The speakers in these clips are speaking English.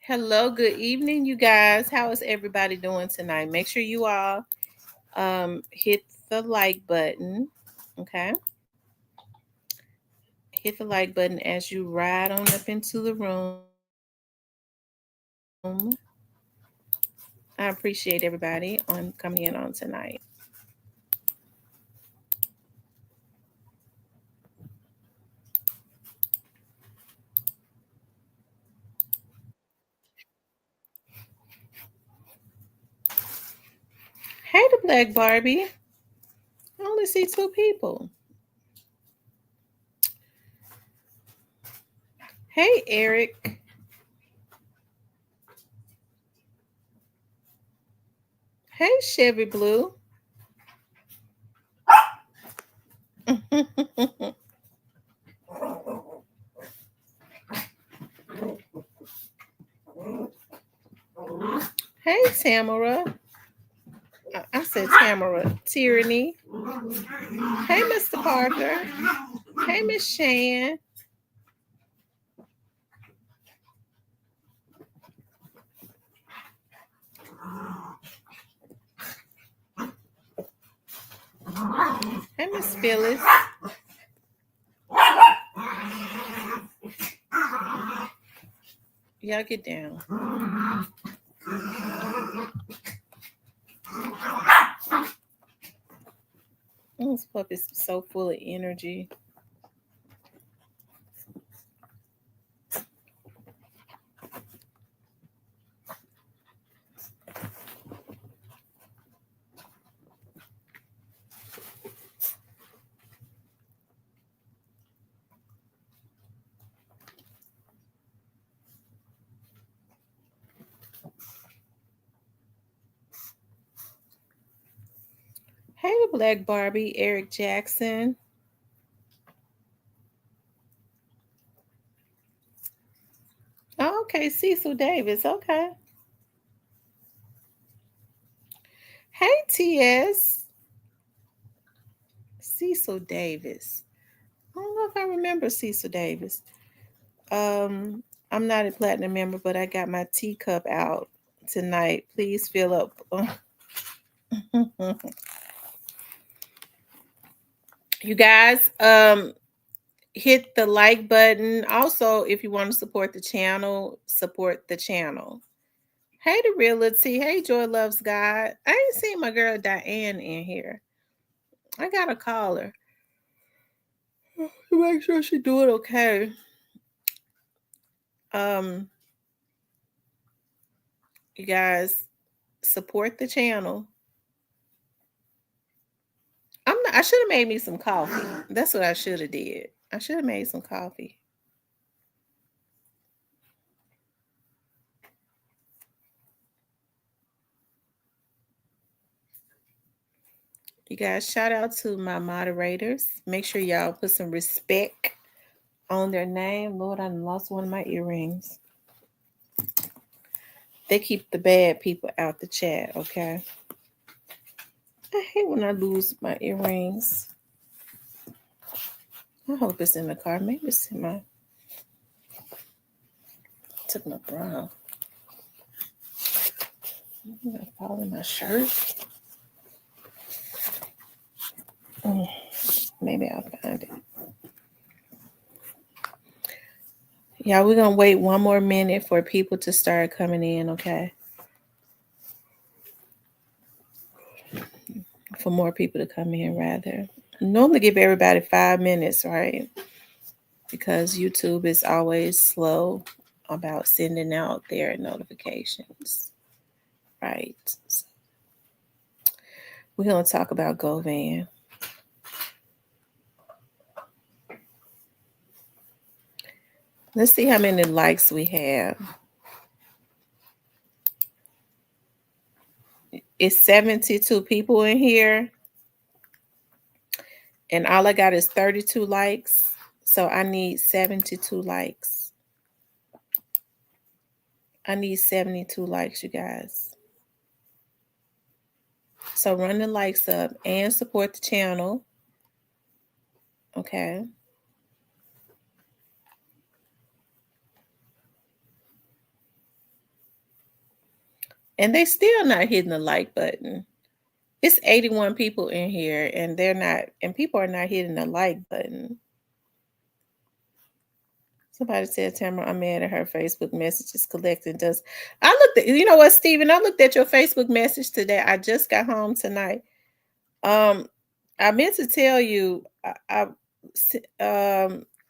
Hello, good evening, you guys. How is everybody doing tonight? Make sure you all hit the like button. Okay. Hit the like button as you ride on up into the room. I appreciate everybody on coming in on tonight. Hey, the Black Barbie. I only see two people. Hey, Eric. Hey, Chevy Blue. Hey, Tamara. I said Tamara. Tyranny. Hey, Mr. Parker. Hey, Miss Shan. Hey, Miss Phyllis. Y'all get down. This pup is so full of energy. Hey, Black Barbie, Eric Jackson. Oh, okay, Cecil Davis. Okay. Hey, TS. Cecil Davis. I don't know if I remember Cecil Davis. Um, I'm not a platinum member, but I got my teacup out tonight. Please fill up. You guys, hit the like button. Also, if you want to support the channel, support the channel. Hey, the realty. Hey, Joy Loves God. I ain't seen my girl Diane in here. I gotta call her to make sure she doing okay. Um, you guys support the channel. I should have made me some coffee. That's what I should have did. I should have made some coffee. You guys, shout out to my moderators. Make sure y'all put some respect on their name. Lord, I lost one of my earrings. They keep the bad people out the chat, okay? I hate when I lose my earrings. I hope it's in the car. Maybe it's in my took my bra. I'm gonna fall in my shirt. Maybe I'll find it. Yeah, we're gonna wait one more minute for people to start coming in, okay? For more people to come in, rather. Normally give everybody 5 minutes, right? Because YouTube is always slow about sending out their notifications, right? So we're gonna talk about Govan. Let's see how many likes we have. It's 72 people in here, and all I got is 32 likes. So I need 72 likes. I need 72 likes, you guys. So run the likes up and support the channel. Okay. And they still not hitting the like button. It's 81 people in here, and people are not hitting the like button. Somebody said, Tamara, I'm mad at her Facebook messages collecting dust. I looked at, you know what, Stephen? I looked at your Facebook message today. I just got home tonight. I meant to tell you, I'm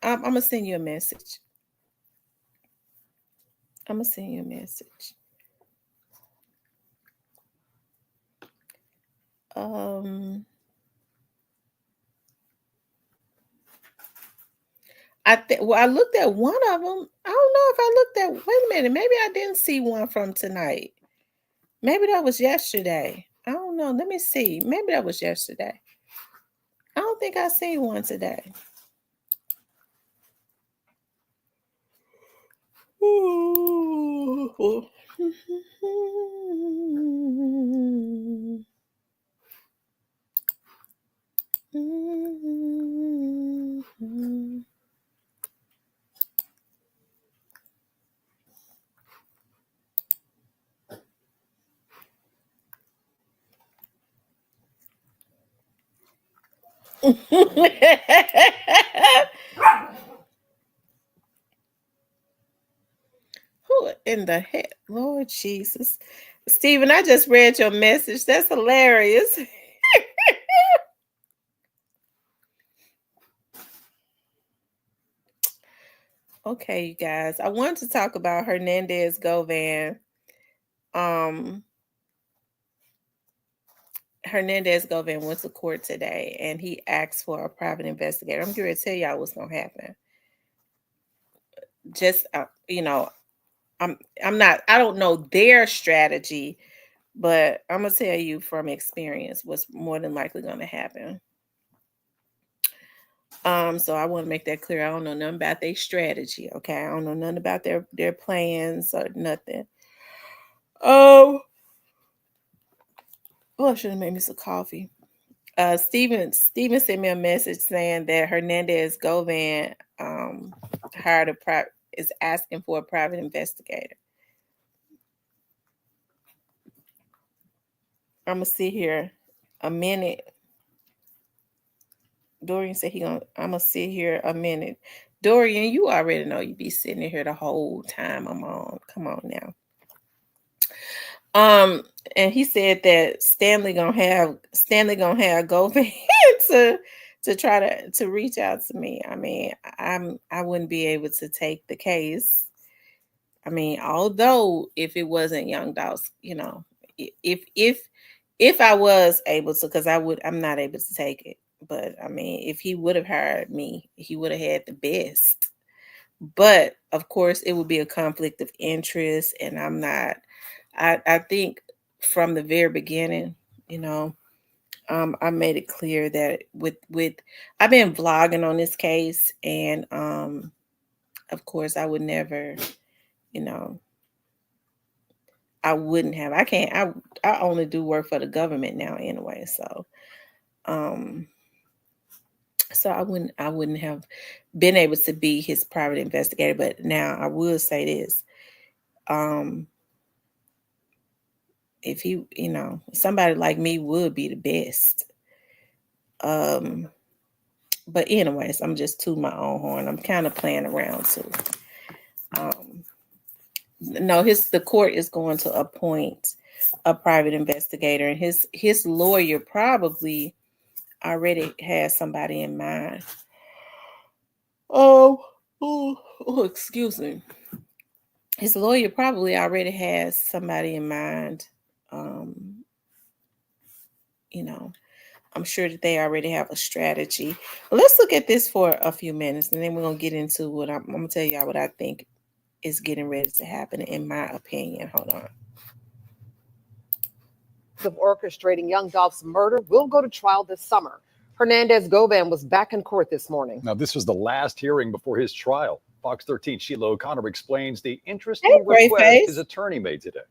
gonna send you a message. I'm gonna send you a message. I looked at one of them. I don't know if I looked at. Wait a minute. Maybe I didn't see one from tonight. Maybe that was yesterday. I don't know. Let me see. Maybe that was yesterday. I don't think I seen one today. Ooh. Who in the heck? Lord Jesus. Stephen, I just read your message. That's hilarious. Okay, you guys. I wanted to talk about Hernandez Govan. Hernandez Govan went to court today, and he asked for a private investigator. I'm going to tell y'all what's going to happen. Just I don't know their strategy, but I'm gonna tell you from experience what's more than likely going to happen. So I want to make that clear. I don't know nothing about their strategy. Okay, I don't know nothing about their plans or nothing. Oh, I should have made me some coffee. Steven sent me a message saying that Hernandez Govan is asking for a private investigator. I'm gonna sit here a minute. Dorian said I'm gonna sit here a minute. Dorian, you already know you be sitting here the whole time I'm on. Come on now. And he said that Stanley gonna have Govan to try to reach out to me. I mean, I wouldn't be able to take the case. I mean, although if it wasn't Young Doss, if I was able to, because I'm not able to take it. But I mean, if he would have hired me, he would have had the best. But of course, it would be a conflict of interest, and I'm not. I think from the very beginning, I made it clear that with I've been vlogging on this case, and of course, I would never, I wouldn't have. I can't. I only do work for the government now anyway, so. So I wouldn't have been able to be his private investigator. But now I will say this. If he, somebody like me would be the best. But anyways, I'm just tooting my own horn. I'm kind of playing around too. No, the court is going to appoint a private investigator, and his lawyer probably already has somebody in mind. Oh, excuse me. His lawyer probably already has somebody in mind. I'm sure that they already have a strategy. Let's look at this for a few minutes, and then we're going to get into what I'm going to tell y'all what I think is getting ready to happen, in my opinion. Hold on. Of orchestrating Young Dolph's murder will go to trial this summer. Hernandez Govan was back in court this morning. Now, this was the last hearing before his trial. Fox 13 Sheila O'Connor explains the interesting request his attorney made today.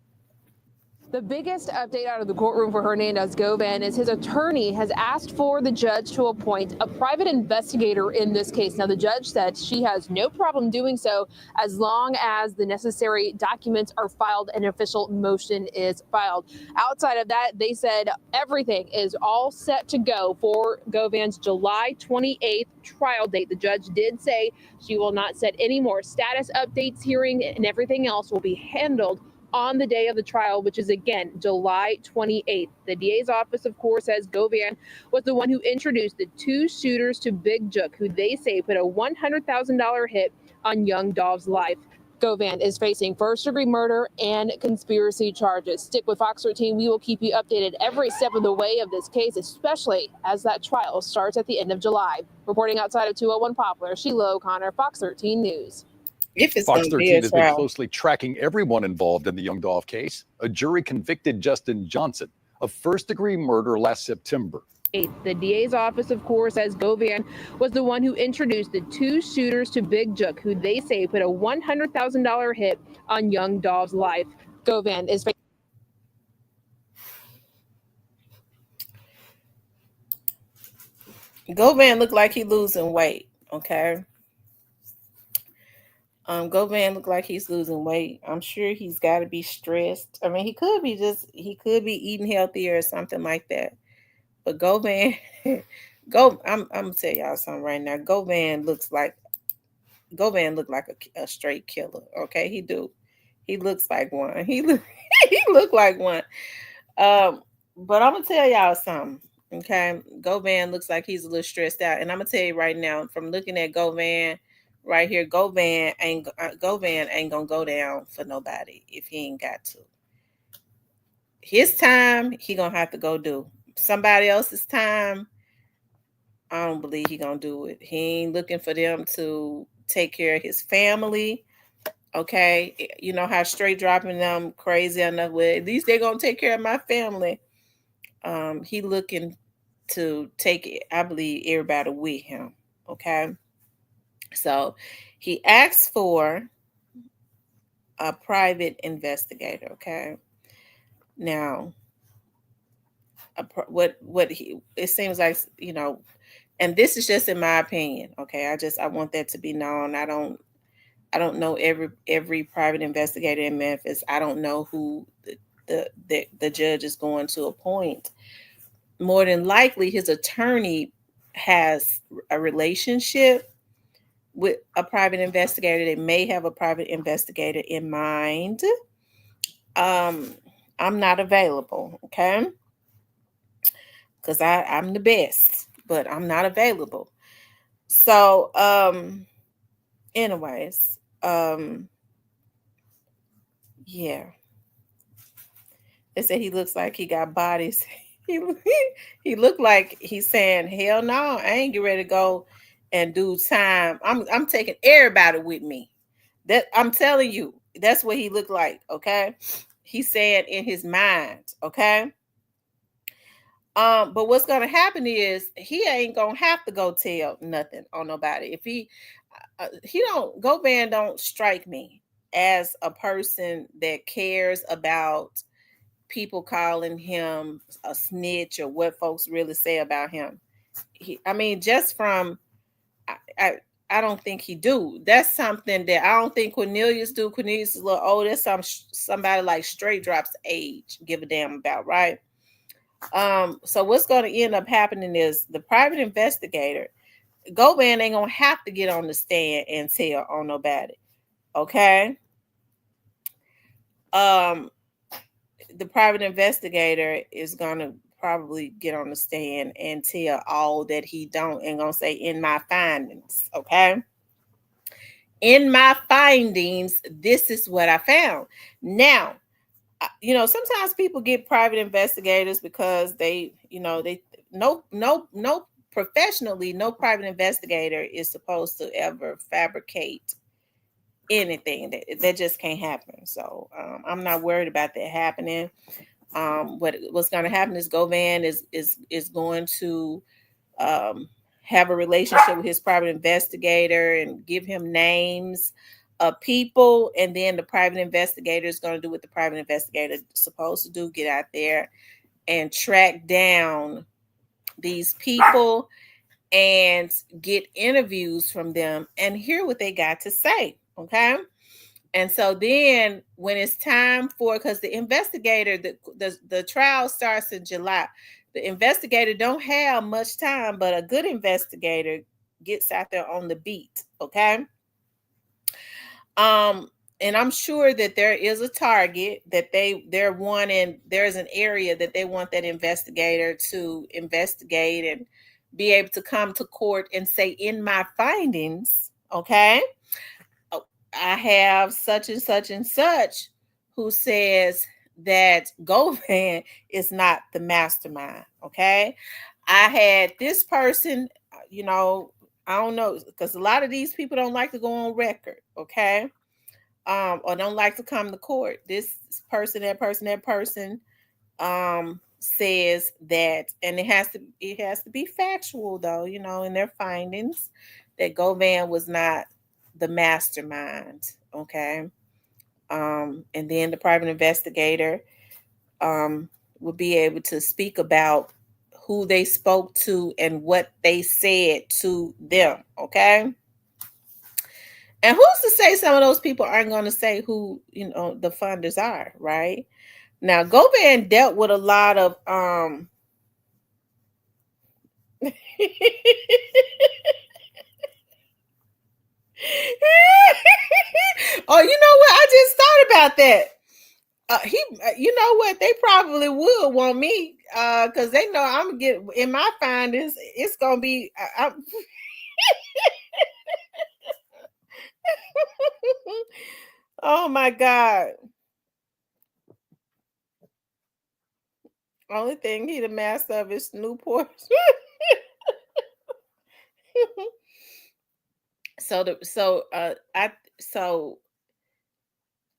The biggest update out of the courtroom for Hernandez Govan is his attorney has asked for the judge to appoint a private investigator in this case. Now, the judge said she has no problem doing so as long as the necessary documents are filed and an official motion is filed. Outside of that, they said everything is all set to go for Govan's July 28th trial date. The judge did say she will not set any more status updates, hearing, and everything else will be handled on the day of the trial, which is again July 28th. The DA's office, of course, says Govan was the one who introduced the two shooters to Big Jook, who they say put a $100,000 hit on young Dov's life. Govan is facing first-degree murder and conspiracy charges. Stick with Fox 13. We will keep you updated every step of the way of this case, especially as that trial starts at the end of July. Reporting outside of 201 Poplar, Sheila O'Connor, Fox 13 News. If it's Fox going to be 13 a has been trial. closely tracking everyone involved in the Young Dov case. A jury convicted Justin Johnson of first-degree murder last September. The DA's office, of course, says Govan was the one who introduced the two shooters to Big Jook, who they say put a $100,000 hit on young Dov's life. Govan is Govan look like he losing weight. Okay. Govan look like he's losing weight. I'm sure he's got to be stressed. I mean, he could be eating healthier or something like that. But Govan, I'm gonna tell y'all something right now. Govan look like a straight killer. Okay, he do. He looks like one. He look like one. But I'm gonna tell y'all something. Okay, Govan looks like he's a little stressed out, and I'm gonna tell you right now, from looking at Govan right here, Govan ain't gonna go down for nobody if he ain't got to. His time, he gonna have to go do. Somebody else's time, I don't believe he gonna do it. He ain't looking for them to take care of his family. Okay, you know how straight dropping them crazy enough with. At least they're gonna take care of my family. He looking to take it. I believe everybody with him. Okay, so he asked for a private investigator. Okay, now it seems like, you know, and this is just in my opinion. Okay, I want that to be known. I don't know every private investigator in Memphis. I don't know who the judge is going to appoint. More than likely, his attorney has a relationship with a private investigator. They may have a private investigator in mind. I'm not available, okay? Because I'm the best, but I'm not available. So, anyways, yeah. They say he looks like he got bodies. He looked like he's saying, "Hell no, I ain't get ready to go and do time. I'm taking everybody with me." That I'm telling you, that's what he looked like. Okay, he's saying in his mind. Okay. But what's gonna happen is he ain't gonna have to go tell nothing on nobody. If he Govan don't strike me as a person that cares about people calling him a snitch or what folks really say about him. Just from I don't think he do. That's something that I don't think Cornelius do. Cornelius is a little older. That's somebody like straight drops age, give a damn about, right? So what's going to end up happening is the private investigator, Govan ain't gonna have to get on the stand and tell on nobody. Okay. The private investigator is gonna probably get on the stand and tell all that he don't and gonna say in my findings. Okay. In my findings, this is what I found. Now, sometimes people get private investigators because they professionally, no private investigator is supposed to ever fabricate anything. That just can't happen. So I'm not worried about that happening. What's going to happen is Govan is going to have a relationship with his private investigator and give him names people, and then the private investigator is going to do what the private investigator is supposed to do, get out there and track down these people and get interviews from them and hear what they got to say. Okay. And so then when it's time for, because the investigator, the trial starts in July. The investigator don't have much time, but a good investigator gets out there on the beat. Okay. And I'm sure that there is a target that they're wanting. There's an area that they want that investigator to investigate and be able to come to court and say, in my findings, okay, I have such and such and such who says that Govan is not the mastermind. Okay. I had this person, I don't know, because a lot of these people don't like to go on record. Okay. Or don't like to come to court. This person, that person, says that, and it has to be factual though, in their findings, that Govan was not the mastermind. Okay. And then the private investigator will be able to speak about who they spoke to and what they said to them. Okay. And who's to say some of those people aren't going to say who, the funders are, right? Now, Govan dealt with a lot of oh, you know what? I just thought about that. You know what? They probably would want me, because they know I'm gonna get in my findings. It's gonna be. Oh my God! Only thing he the master of is Newport. So I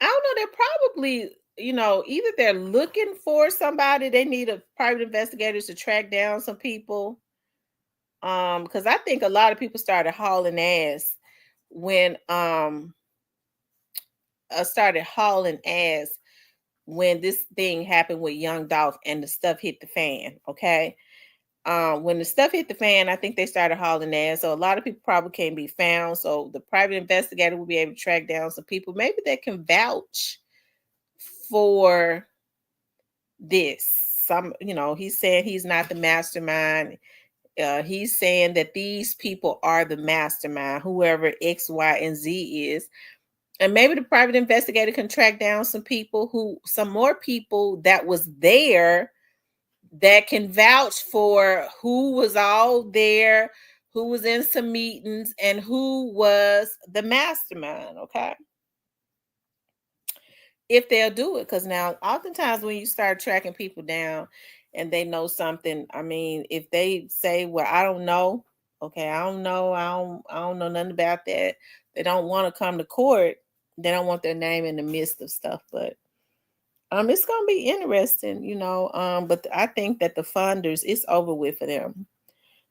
don't know. They're probably, either they're looking for somebody. They need a private investigators to track down some people. Because I think a lot of people started hauling ass when this thing happened with Young Dolph and the stuff hit the fan. Okay. When the stuff hit the fan, I think they started hauling ass. So a lot of people probably can't be found. So the private investigator will be able to track down some people. Maybe they can vouch for this. He's saying he's not the mastermind. He's saying that these people are the mastermind, whoever X, Y, and Z is. And maybe the private investigator can track down some more people that was there that can vouch for who was all there, who was in some meetings, and who was the mastermind. Okay. If they'll do it, because now oftentimes when you start tracking people down and they know something, I mean, if they say, well, I don't know, okay, I don't know nothing about that, they don't want to come to court, they don't want their name in the midst of stuff. But it's gonna be interesting, but I think that the funders, it's over with for them,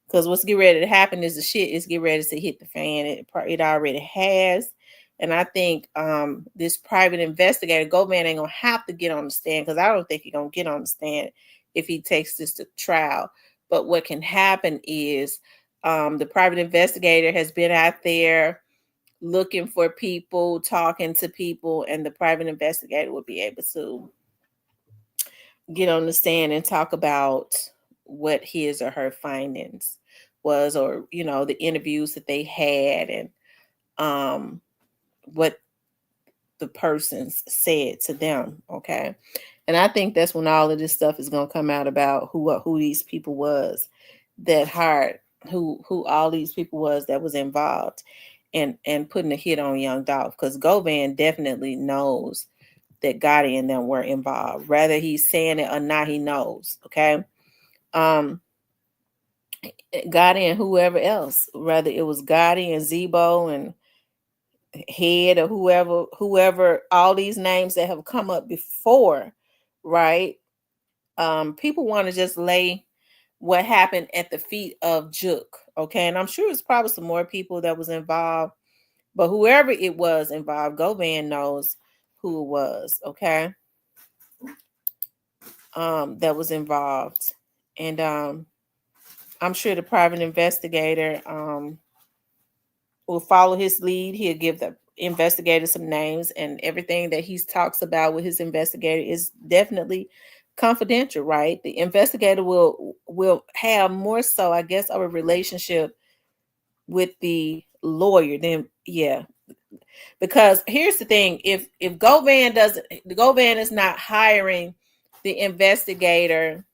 because what's getting ready to happen is the shit is getting ready to hit the fan. It already has. And I think this private investigator, Govan, ain't gonna have to get on the stand, because I don't think he's gonna get on the stand if he takes this to trial. But what can happen is the private investigator has been out there looking for people, talking to people, and the private investigator will be able to get on the stand and talk about what his or her findings was, or the interviews that they had, and what the persons said to them. Okay. And I think that's when all of this stuff is going to come out about who these people was that hired, who all these people was that was involved and putting a hit on Young Dolph, because Govan definitely knows that Gotti and them were involved, whether he's saying it or not. He knows. Okay. Gotti and whoever else, whether it was Gotti and Zebo and Head or whoever, all these names that have come up before, right? People want to just lay what happened at the feet of Juk. Okay. And I'm sure it's probably some more people that was involved But whoever it was involved, Govan knows who it was, okay? That was involved. And I'm sure the private investigator will follow his lead. He'll give the investigator some names, and everything that he talks about with his investigator is definitely confidential, right? The investigator will have more so, I guess, of a relationship with the lawyer than, yeah. Because here's the thing: if Govan doesn't, Govan is not hiring the investigator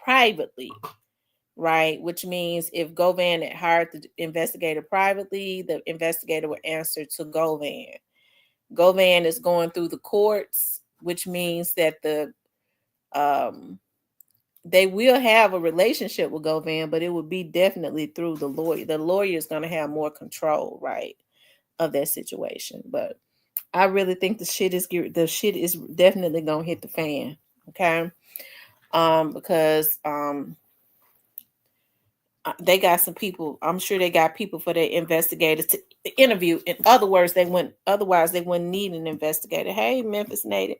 privately, right? Which means if Govan had hired the investigator privately, the investigator would answer to Govan. Govan is going through the courts, which means that they will have a relationship with Govan, but it would be definitely through the lawyer. The lawyer is going to have more control, right, of that situation. But I really think the shit is definitely gonna hit the fan, okay? Because they got some people. I'm sure they got people for their investigators to interview. In other words, otherwise they wouldn't need an investigator. Hey, Memphis native,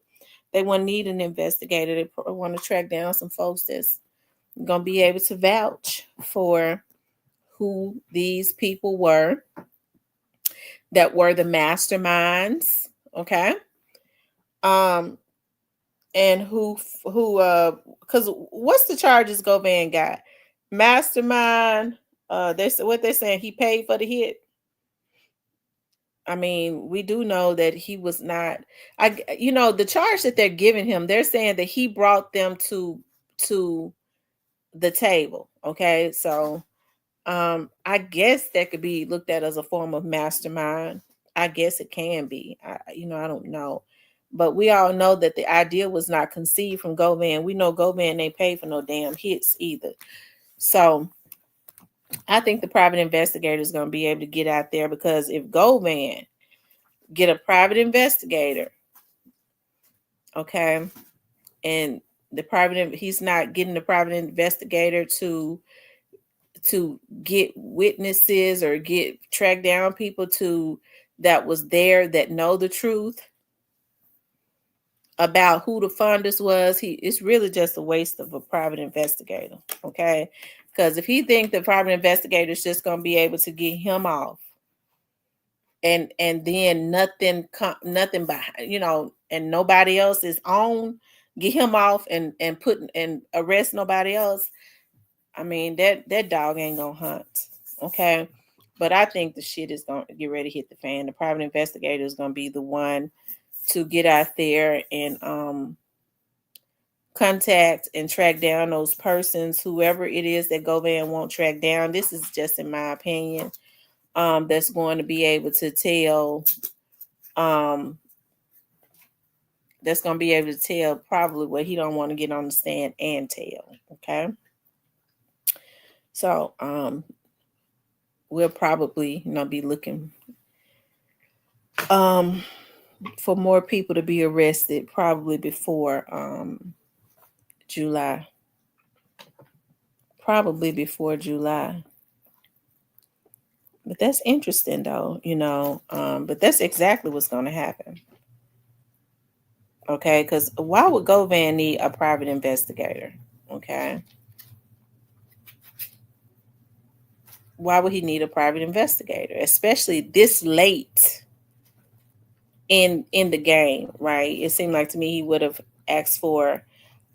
they wouldn't need an investigator. They want to track down some folks that's gonna be able to vouch for who these people were that were the masterminds, okay? And who because what's the charges Govan got? Mastermind. What they're saying, he paid for the hit. I mean, we do know that he was not. The charge that they're giving him, they're saying that he brought them to the table. Okay, so I guess that could be looked at as a form of mastermind. I guess it can be. I don't know. But we all know that the idea was not conceived from Govan. We know Govan ain't paid for no damn hits either. So I think the private investigator is going to be able to get out there, because if Govan get a private investigator, okay, and he's not getting the private investigator to get witnesses or track down people that was there that know the truth about who the funders was, it's really just a waste of a private investigator, okay? Because if he think the private investigator is just going to be able to get him off, and then nothing behind, and nobody else is on, get him off and arrest nobody else, I mean, that dog ain't gonna hunt, okay? But I think the shit is gonna get ready to hit the fan. The private investigator is gonna be the one to get out there and contact and track down those persons, whoever it is that Govan won't track down. This is just in my opinion. That's going to be able to tell. That's going to be able to tell probably what he don't want to get on the stand and tell. Okay. So we'll probably be looking for more people to be arrested probably before July. Probably before July. But that's interesting though, but that's exactly what's going to happen. Okay, because why would Govan need a private investigator? Okay. Why would he need a private investigator, especially this late in the game, right? It seemed like to me he would have asked for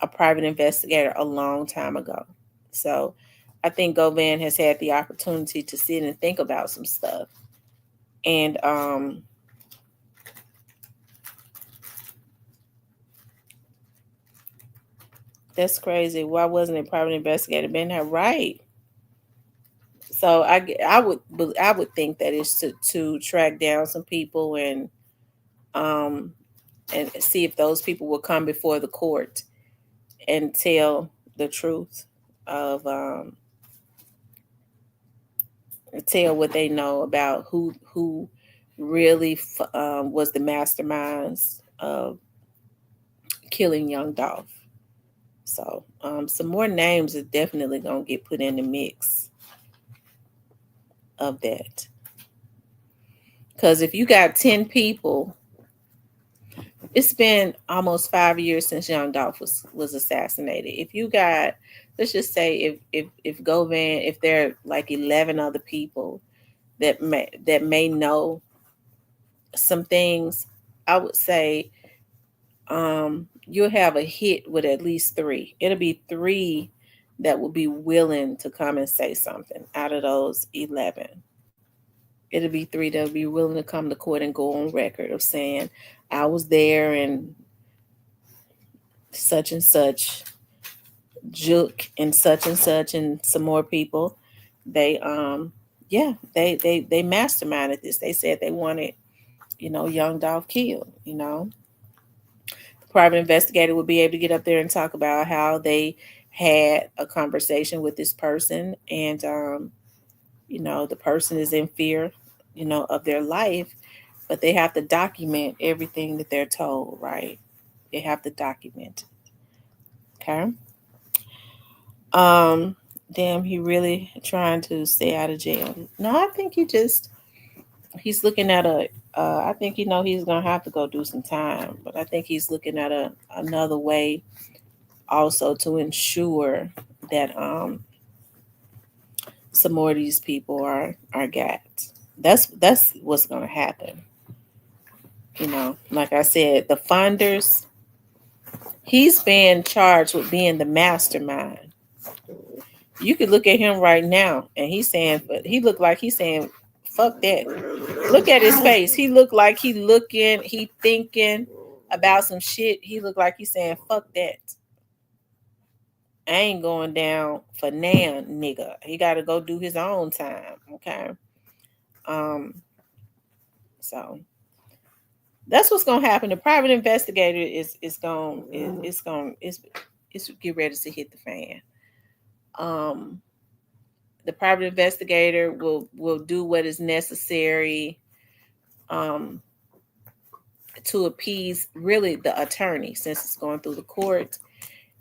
a private investigator a long time ago. So I think Govan has had the opportunity to sit and think about some stuff. And that's crazy. Why wasn't a private investigator been there? Right. So I would think that it's to track down some people and see if those people will come before the court and tell the truth of tell what they know about who really was the masterminds of killing young Dolph. So some more names are definitely gonna get put in the mix of that. Because if you got 10 people, it's been almost 5 years since Young Dolph was assassinated. If you got, let's just say, if Govan, if there are like 11 other people that may know some things, I would say you'll have a hit with at least 3. It'll be 3 that will be willing to come and say something out of those 11. It'll be 3 that will be willing to come to court and go on record of saying, I was there and such, Juke and such, and some more people. They they masterminded this. They said they wanted, Young Dolph killed, The private investigator would be able to get up there and talk about how they had a conversation with this person, and the person is in fear, of their life, but they have to document everything that they're told, right? They have to document it. Okay. Damn, he really trying to stay out of jail. No, I think he's looking at I think he's gonna have to go do some time, but I think he's looking at another way also to ensure that some more of these people are got. That's what's gonna happen. Like I said, the funders, he's been charged with being the mastermind. You could look at him right now and he looked like he's saying, fuck that. Look at his face. He looked like he thinking about some shit. He looked like he's saying, fuck that. I ain't going down for now, nigga. He got to go do his own time. Okay. So that's what's going to happen. The private investigator is get ready to hit the fan. The private investigator will do what is necessary to appease really the attorney, since it's going through the court.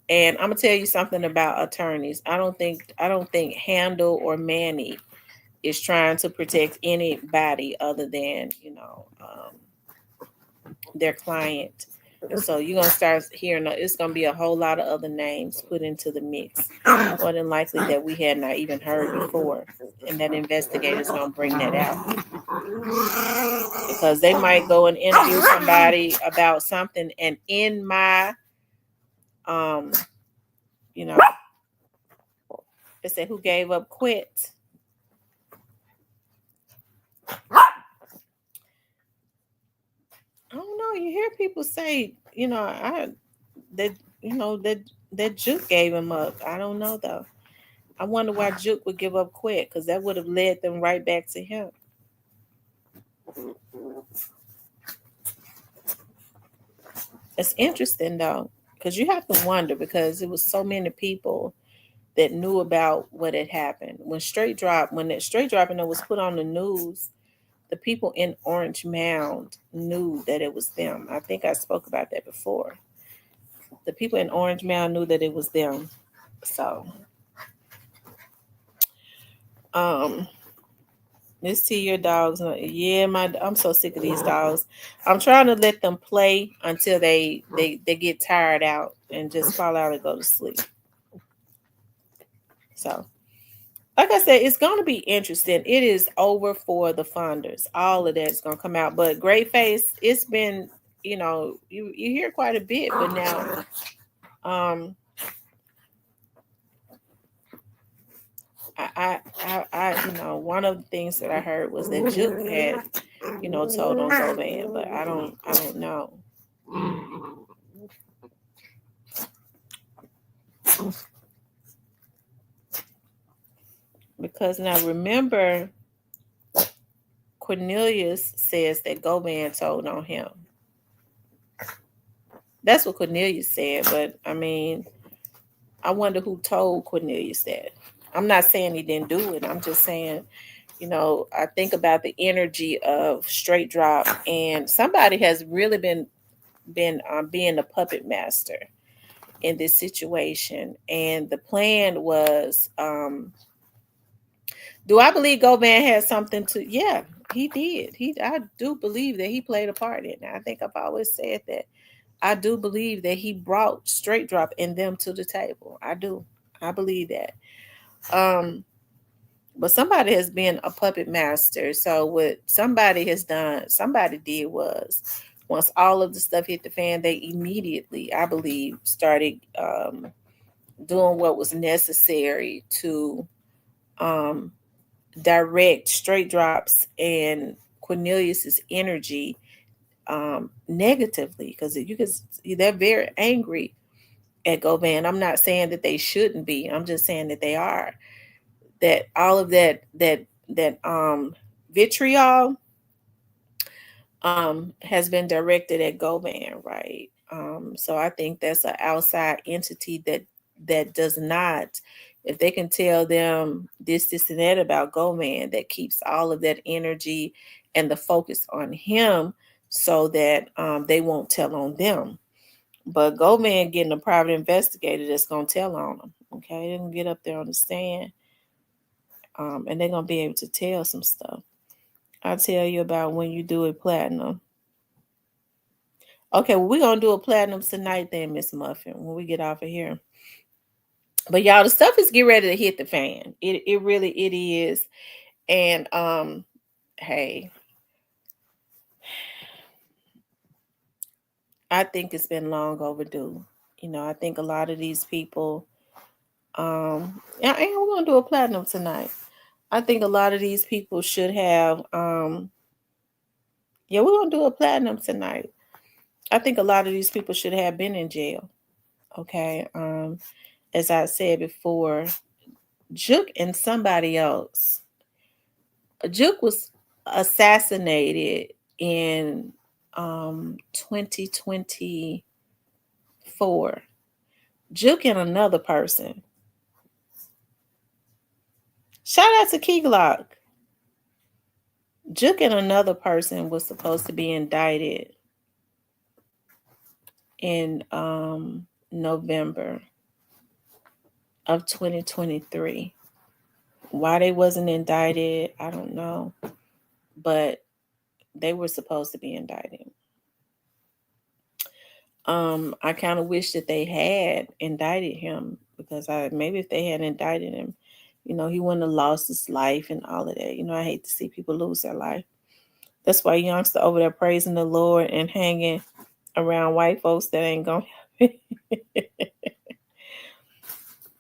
And I'm gonna tell you something about attorneys. I don't think Handel or Manny is trying to protect anybody other than their client. So you're going to start hearing, it's going to be a whole lot of other names put into the mix. More than likely that we had not even heard before. And that investigator's going to bring that out. Because they might go and interview somebody about something. And in my, they say who gave up quit. I don't know. You hear people say, that Juke gave him up. I don't know though. I wonder why Juke would give up quick, because that would have led them right back to him. It's interesting though, because you have to wonder, because it was so many people that knew about what had happened. When that straight dropping was put on the news, the people in Orange Mound knew that it was them. I think I spoke about that before. The people in Orange Mound knew that it was them. So, this to your dogs. Yeah, I'm so sick of these dogs. I'm trying to let them play until they get tired out and just fall out and go to sleep. So, like I said, it's going to be interesting. It is over for the funders. All of that's going to come out. But Great Face, it's been, you hear quite a bit, but now, I one of the things that I heard was that Juke had, told on Govan, but I don't know. Because now remember, Cornelius says that Govan told on him. That's what Cornelius said, but I mean, I wonder who told Cornelius that. I'm not saying he didn't do it. I'm just saying, I think about the energy of Straight Drop, and somebody has really been being a puppet master in this situation. And the plan was, do I believe Govan had something to? Yeah, He did. I do believe that he played a part in it. I think I've always said that. I do believe that he brought Straight Drop and them to the table. I do. I believe that. But somebody has been a puppet master. So what somebody did was, once all of the stuff hit the fan, they immediately, I believe, started doing what was necessary to direct Straight Drops and Cornelius's energy negatively, because they're very angry at Govan. I'm not saying that they shouldn't be. I'm just saying that they are. That all of that vitriol has been directed at Govan, right? So I think that's an outside entity that does not, if they can tell them this and that about Govan, that keeps all of that energy and the focus on him, so that they won't tell on them. But Govan getting a private investigator that's gonna tell on them. Okay, they're gonna get up there on the stand, and they're gonna be able to tell some stuff. I'll tell you about when you do it platinum. Okay, well, we're gonna do a platinum tonight then, Miss Muffin, when we get off of here. But y'all, the stuff is getting ready to hit the fan. It really is. And hey, I think it's been long overdue. I think a lot of these people, and we're gonna do a platinum tonight. I think a lot of these people should have we're gonna do a platinum tonight. I think a lot of these people should have been in jail. Okay. As I said before, Juke and somebody else. Juke was assassinated in 2024. Juke and another person. Shout out to Key Glock. Juke and another person was supposed to be indicted in November of 2023. Why they wasn't indicted, I don't know. But they were supposed to be indicted. I kind of wish that they had indicted him, because maybe if they had indicted him, he wouldn't have lost his life and all of that. I hate to see people lose their life. That's why youngster over there praising the Lord and hanging around white folks that ain't gonna happen.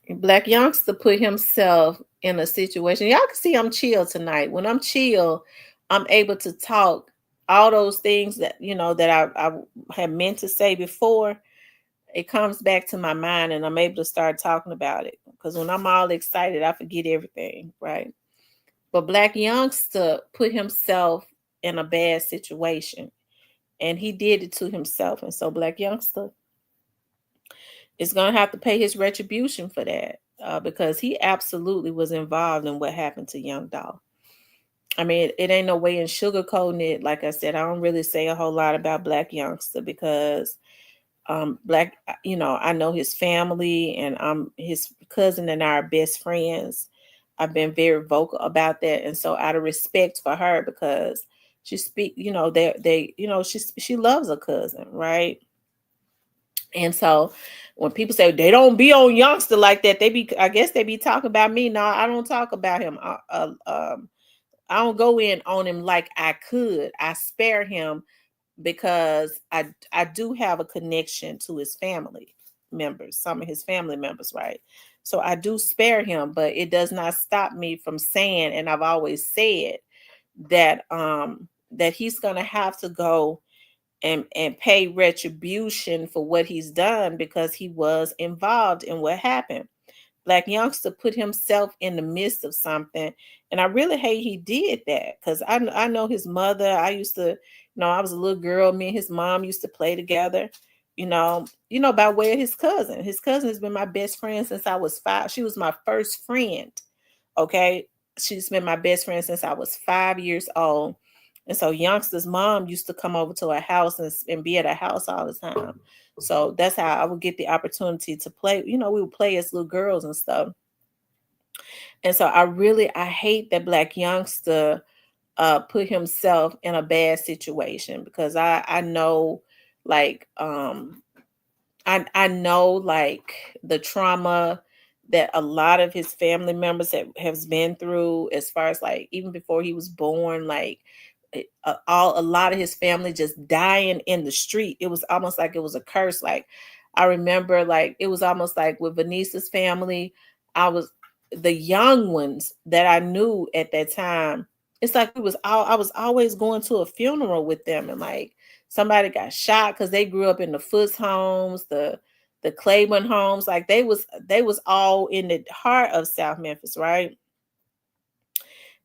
Black youngster put himself in a situation. Y'all can see I'm chill tonight. When I'm chill, I'm able to talk all those things that that I had meant to say before. It comes back to my mind, and I'm able to start talking about it. Because when I'm all excited, I forget everything, right? But Black youngster put himself in a bad situation, and he did it to himself. And so Black youngster is going to have to pay his retribution for that, because he absolutely was involved in what happened to Young Dolph. I mean, it ain't no way in sugarcoating it. Like I said, I don't really say a whole lot about Black youngster, because Black, I know his family, and his cousin and I are best friends. I've been very vocal about that. And so out of respect for her, because she she loves her cousin, right? And so when people say they don't be on youngster like that, I guess they be talking about me. No, I don't talk about him. I don't go in on him like I could. I spare him, because I do have a connection to his family members, some of his family members, right? So I do spare him, but it does not stop me from saying, and I've always said, that that he's gonna have to go and pay retribution for what he's done, because he was involved in what happened. Black youngster put himself in the midst of something, and I really hate he did that, because I know his mother. I used to, I was a little girl. Me and his mom used to play together, by way of his cousin. His cousin has been my best friend since I was 5. She was my first friend. Okay, she's been my best friend since I was 5 years old. And so youngster's mom used to come over to our house and be at our house all the time. So that's how I would get the opportunity to play. We would play as little girls and stuff. And so I hate that Black youngster put himself in a bad situation, because I know, like, I know, like, the trauma that a lot of his family members has been through, as far as, like, even before he was born, like, a lot of his family just dying in the street. It was almost like it was a curse. Like, I remember, like, it was almost like with Venice's family, I was the young ones that I knew at that time. It's like I was always going to a funeral with them, and like somebody got shot because they grew up in the Foots homes, the Claiborne homes. Like they was all in the heart of South Memphis, right?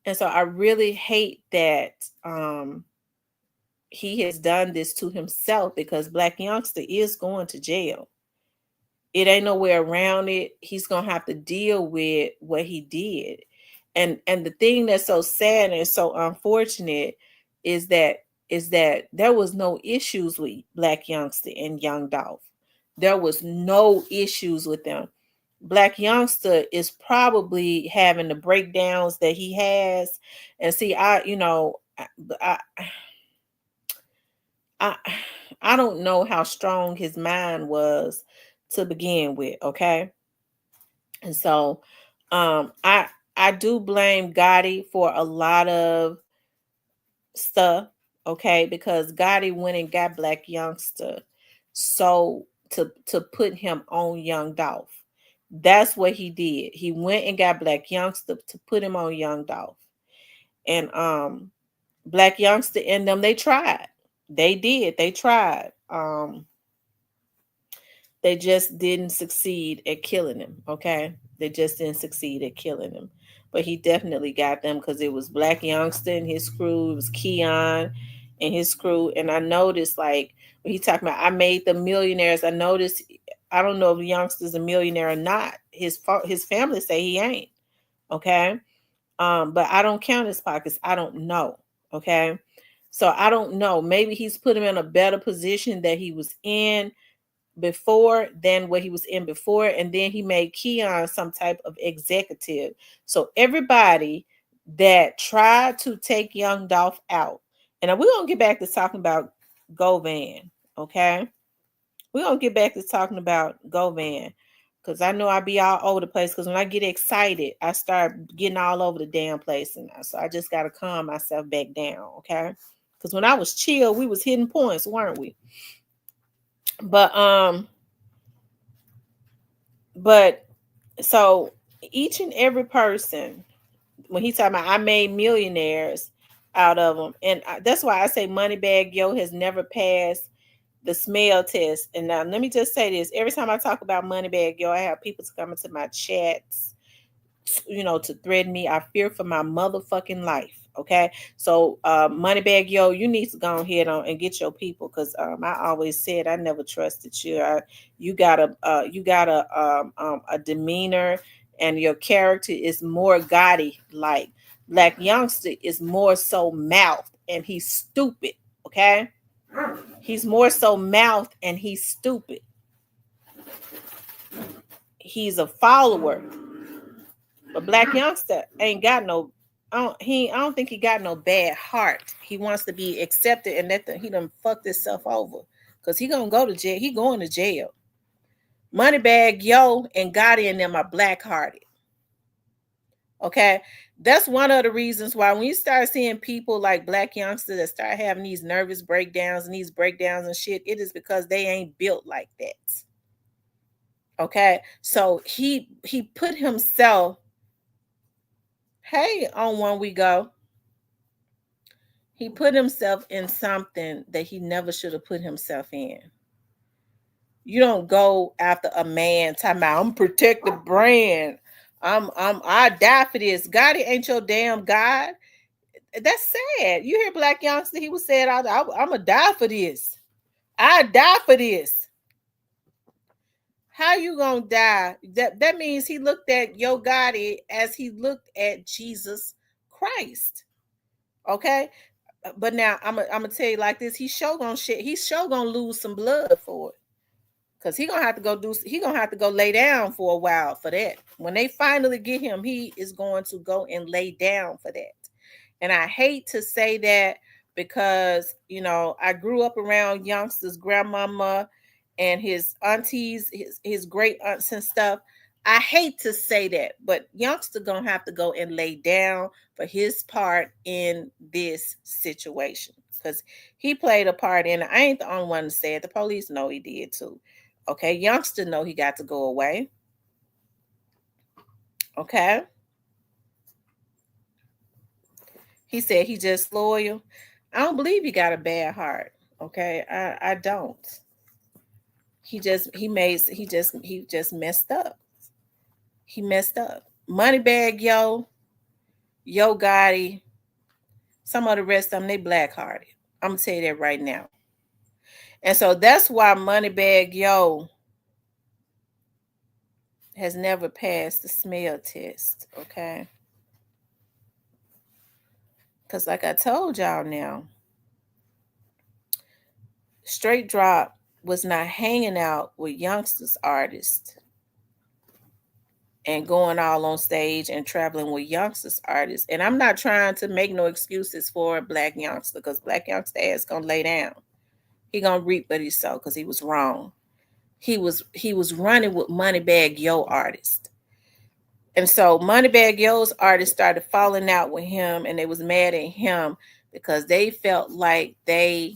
And so I really hate that he has done this to himself, because Black Youngster is going to jail. It ain't no way around it. He's gonna have to deal with what he did. And the thing that's so sad and so unfortunate is that there was no issues with Black Youngster and Young Dolph. There was no issues with them. Black Youngster is probably having the breakdowns that he has. And see, I I don't know how strong his mind was to begin with, okay? And so I do blame Gotti for a lot of stuff, okay? Because Gotti went and got Black Youngster so to put him on Young Dolph. That's what he did. He went and got Black Youngster to put him on Young Dolph. And Black Youngster and them, they tried. They did. They tried. They just didn't succeed at killing him. Okay. They just didn't succeed at killing him. But he definitely got them, because it was Black Youngster and his crew. It was Keon and his crew. And I noticed, like, when he talking about I made them millionaires, I noticed, I don't know if Youngster's a millionaire or not. His family say he ain't. Okay. But I don't count his pockets. I don't know. Okay. So I don't know. Maybe he's put him in a better position that he was in before than what he was in before. And then he made Keon some type of executive. So everybody that tried to take Young Dolph out, and we're going to get back to talking about Govan. Okay. We're going to get back to talking about Govan, because I know I be all over the place, because when I get excited, I start getting all over the damn place. And so I just got to calm myself back down. Okay. Because when I was chill, we was hitting points, weren't we? But so each and every person, when he's talking about I made millionaires out of them, and that's why I say Moneybagg Yo has never passed the smell test. And now let me just say this: every time I talk about Moneybagg Yo, I have people come into my chats, to threaten me. I fear for my motherfucking life. Okay, so Moneybagg Yo, you need to go ahead on and get your people, because I always said I never trusted you. You got a demeanor, and your character is more Gotti like. Black Youngster is more so mouth, and he's stupid. Okay, he's more so mouth, and he's stupid. He's a follower. But Black Youngster ain't got no, I don't think he got no bad heart. He wants to be accepted, and he done fucked himself over, because he gonna go to jail. He going to jail. Moneybagg Yo and Gotti and them are black hearted. Okay, that's one of the reasons why when you start seeing people like Black Youngster that start having these nervous breakdowns and shit, it is because they ain't built like that. Okay, so he put himself. Hey, on one we go. He put himself in something that he never should have put himself in. You don't go after a man talking about I'm protect the brand. I die for this. God, it ain't your damn God. That's sad. You hear Black Youngster? He was saying, I'm gonna die for this. I die for this. How you gonna die? That means he looked at Yo Gotti as he looked at Jesus Christ. Okay, but now I'm gonna tell you like this: he's sure gonna lose some blood for it, because he gonna have to go lay down for a while for that. When they finally get him, he is going to go and lay down for that. And I hate to say that because, you know, I grew up around youngsters, grandmama and his aunties, his great aunts and stuff. I hate to say that, but youngster gonna have to go and lay down for his part in this situation because he played a part in it. I ain't the only one to say it. The police know he did too. Okay, youngster know he got to go away. Okay. He said he just loyal. I don't believe he got a bad heart. Okay. I don't. He just messed up. He messed up. Moneybag Yo Gotti, some of the rest of them, they black hearted. I'm gonna tell you that right now. And so that's why Moneybag Yo has never passed the smell test. Okay. Because like I told y'all now, Straight Drop was not hanging out with youngsters artists and going all on stage and traveling with youngsters artists. And I'm not trying to make no excuses for a black youngster because black youngster ass gonna lay down. He gonna reap what he sowed because he was wrong. He was running with Moneybag Yo artist. And so Moneybag Yo's artists started falling out with him and they was mad at him because they felt like they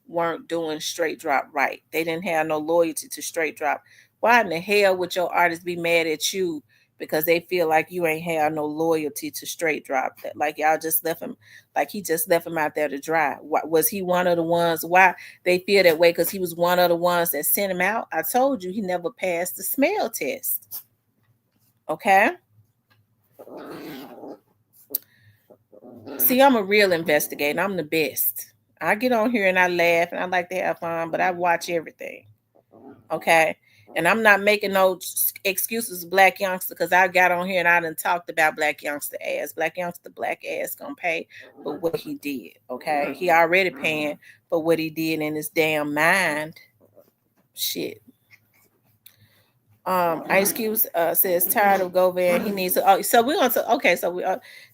weren't doing Straight Drop right. They didn't have no loyalty to Straight Drop. Why in the hell would your artist be mad at you because they feel like you ain't have no loyalty to Straight Drop? That like y'all just left him, like he just left him out there to dry. Was he one of the ones? Why they feel that way? Because he was one of the ones that sent him out. I told you he never passed the smell test. Okay. See, I'm a real investigator. I'm the best. I get on here and I laugh and I like to have fun, but I watch everything. Okay. And I'm not making no excuses, black youngster, because I got on here and I done talked about black youngster ass. Black youngster, black ass gonna pay for what he did. Okay. He already paying for what he did in his damn mind. Shit. Ice Cube says tired of Govan. He needs to. So we're gonna. Okay, so we.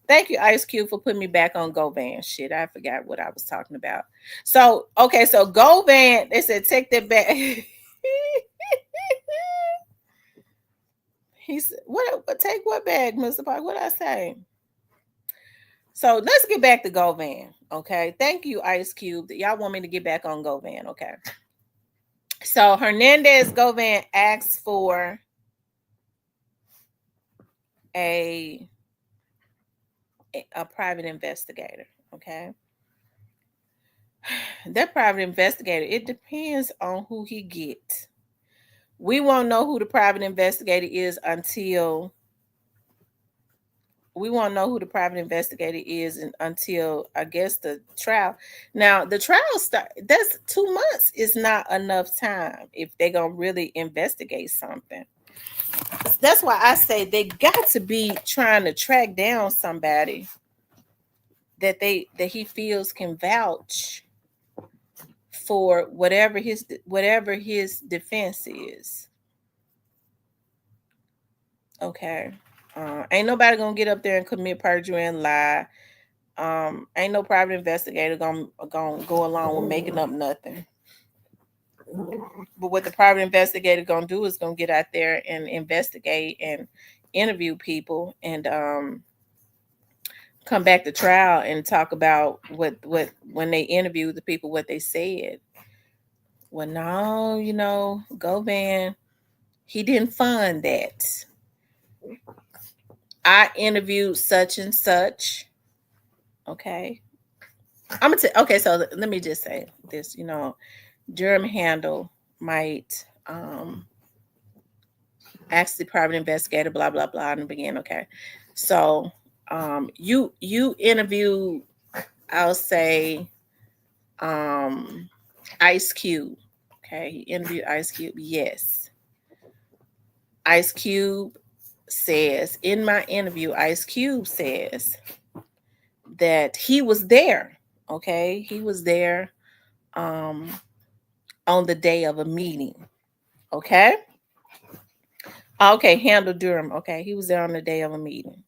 Thank you, Ice Cube, for putting me back on Govan. Shit, I forgot what I was talking about. So okay, so Govan. They said take that back. He said, "What? Take what back, Mr. Park? What I say?" So let's get back to Govan. Okay, thank you, Ice Cube. Y'all want me to get back on Govan? Okay. So Hernandez Govan asked for a private investigator. Okay. That private investigator, it depends on who he gets. We won't know who the private investigator is until I guess the trial. Now the trial that's 2 months is not enough time if they're gonna really investigate something. That's why I say they got to be trying to track down somebody that he feels can vouch for whatever his defense is. Okay. Ain't nobody gonna get up there and commit perjury and lie. Ain't no private investigator gonna go along with making up nothing. But what the private investigator gonna do is gonna get out there and investigate and interview people and come back to trial and talk about what when they interviewed the people what they said. Well, no, Govan, he didn't fund that. I interviewed such and such. Okay. Okay, so let me just say this, Jeremy Handel might ask the private investigator, blah, blah, blah, in the beginning. Okay. So you interview, I'll say, Ice Cube. Okay, he interviewed Ice Cube. Yes. Ice Cube says, in my interview, Ice Cube says that he was there. Okay, he was there on the day of a meeting. Okay. Okay, Handel Durham. Okay, he was there on the day of a meeting.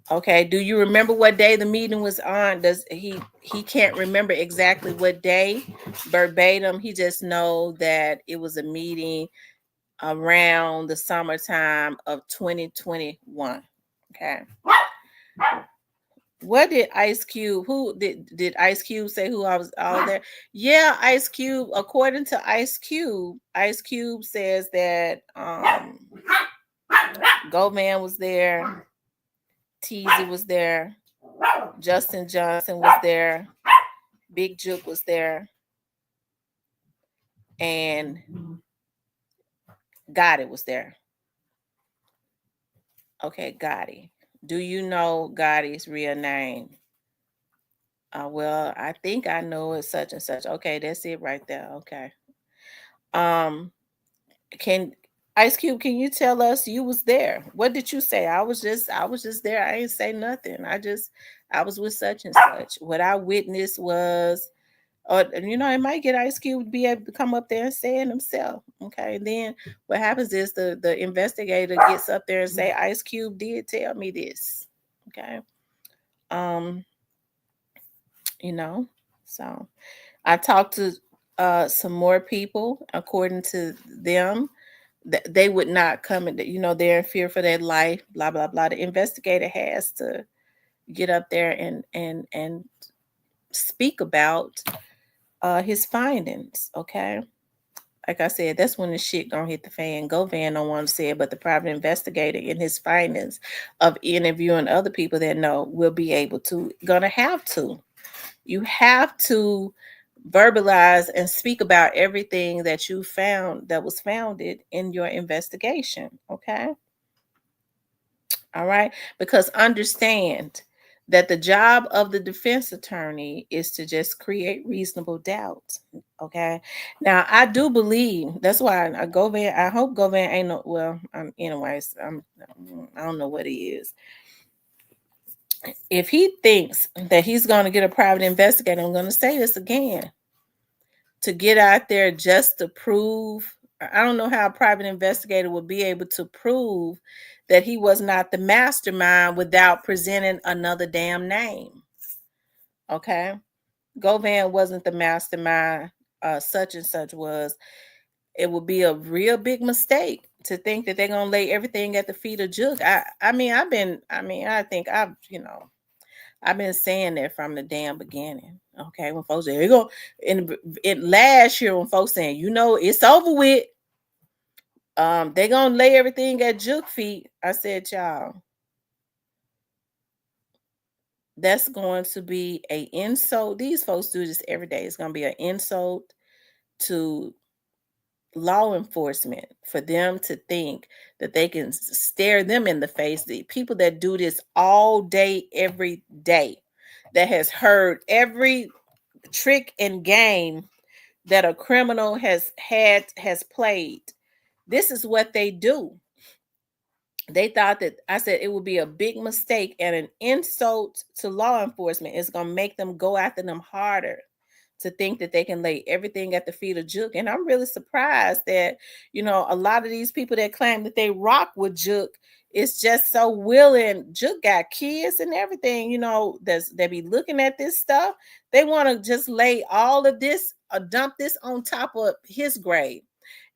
Okay, do you remember what day the meeting was on? Does he can't remember exactly what day verbatim. He just know that it was a meeting around the summertime of 2021. Okay. What did Ice Cube? Who did Ice Cube say who I was all there? Yeah, Ice Cube. According to Ice Cube says that Govan was there, Teasy was there, Justin Johnson was there, Big Juke was there, and Gotti was there. Okay, Gotti. Do you know Gotti's real name? Well, I think I know it's such and such. Okay, that's it right there. Okay. Can Ice Cube, can you tell us you was there? What did you say? I was just there. I ain't say nothing. I was with such and such. What I witnessed was, it might get Ice Cube to be able to come up there and say it himself. Okay. And then what happens is the investigator gets up there and say, Ice Cube did tell me this. Okay. So I talked to some more people. According to them, they would not come in, they're in fear for their life, blah blah blah. The investigator has to get up there and speak about his findings. Okay, like I said, that's when the shit gonna hit the fan. Govan don't want to say it, but the private investigator in his findings of interviewing other people that know will be able to, you have to verbalize and speak about everything that you found that was founded in your investigation. Okay. All right. Because understand that the job of the defense attorney is to just create reasonable doubt. Okay. Now I do believe that's why I hope Govan ain't no, well, anyways, I don't know what he is. If he thinks that he's going to get a private investigator, I'm going to say this again, to get out there just to prove, I don't know how a private investigator would be able to prove that he was not the mastermind without presenting another damn name. Okay. Govan wasn't the mastermind, such and such was. It would be a real big mistake to think that they're going to lay everything at the feet of Juke. I think I've been saying that from the damn beginning. Okay, when folks say, go in last year when folks saying, it's over with. They gonna lay everything at Juke feet. I said, y'all, that's going to be an insult. These folks do this every day. It's gonna be an insult to law enforcement for them to think that they can stare them in the face. The people that do this all day, every day, that has heard every trick and game that a criminal has played. This is what they do. They thought that, I said, it would be a big mistake and an insult to law enforcement. It's going to make them go after them harder, to think that they can lay everything at the feet of Juke. And I'm really surprised that, a lot of these people that claim that they rock with Juke is just so willing. Juke got kids and everything, they be looking at this stuff. They want to just lay all of this, dump this on top of his grave.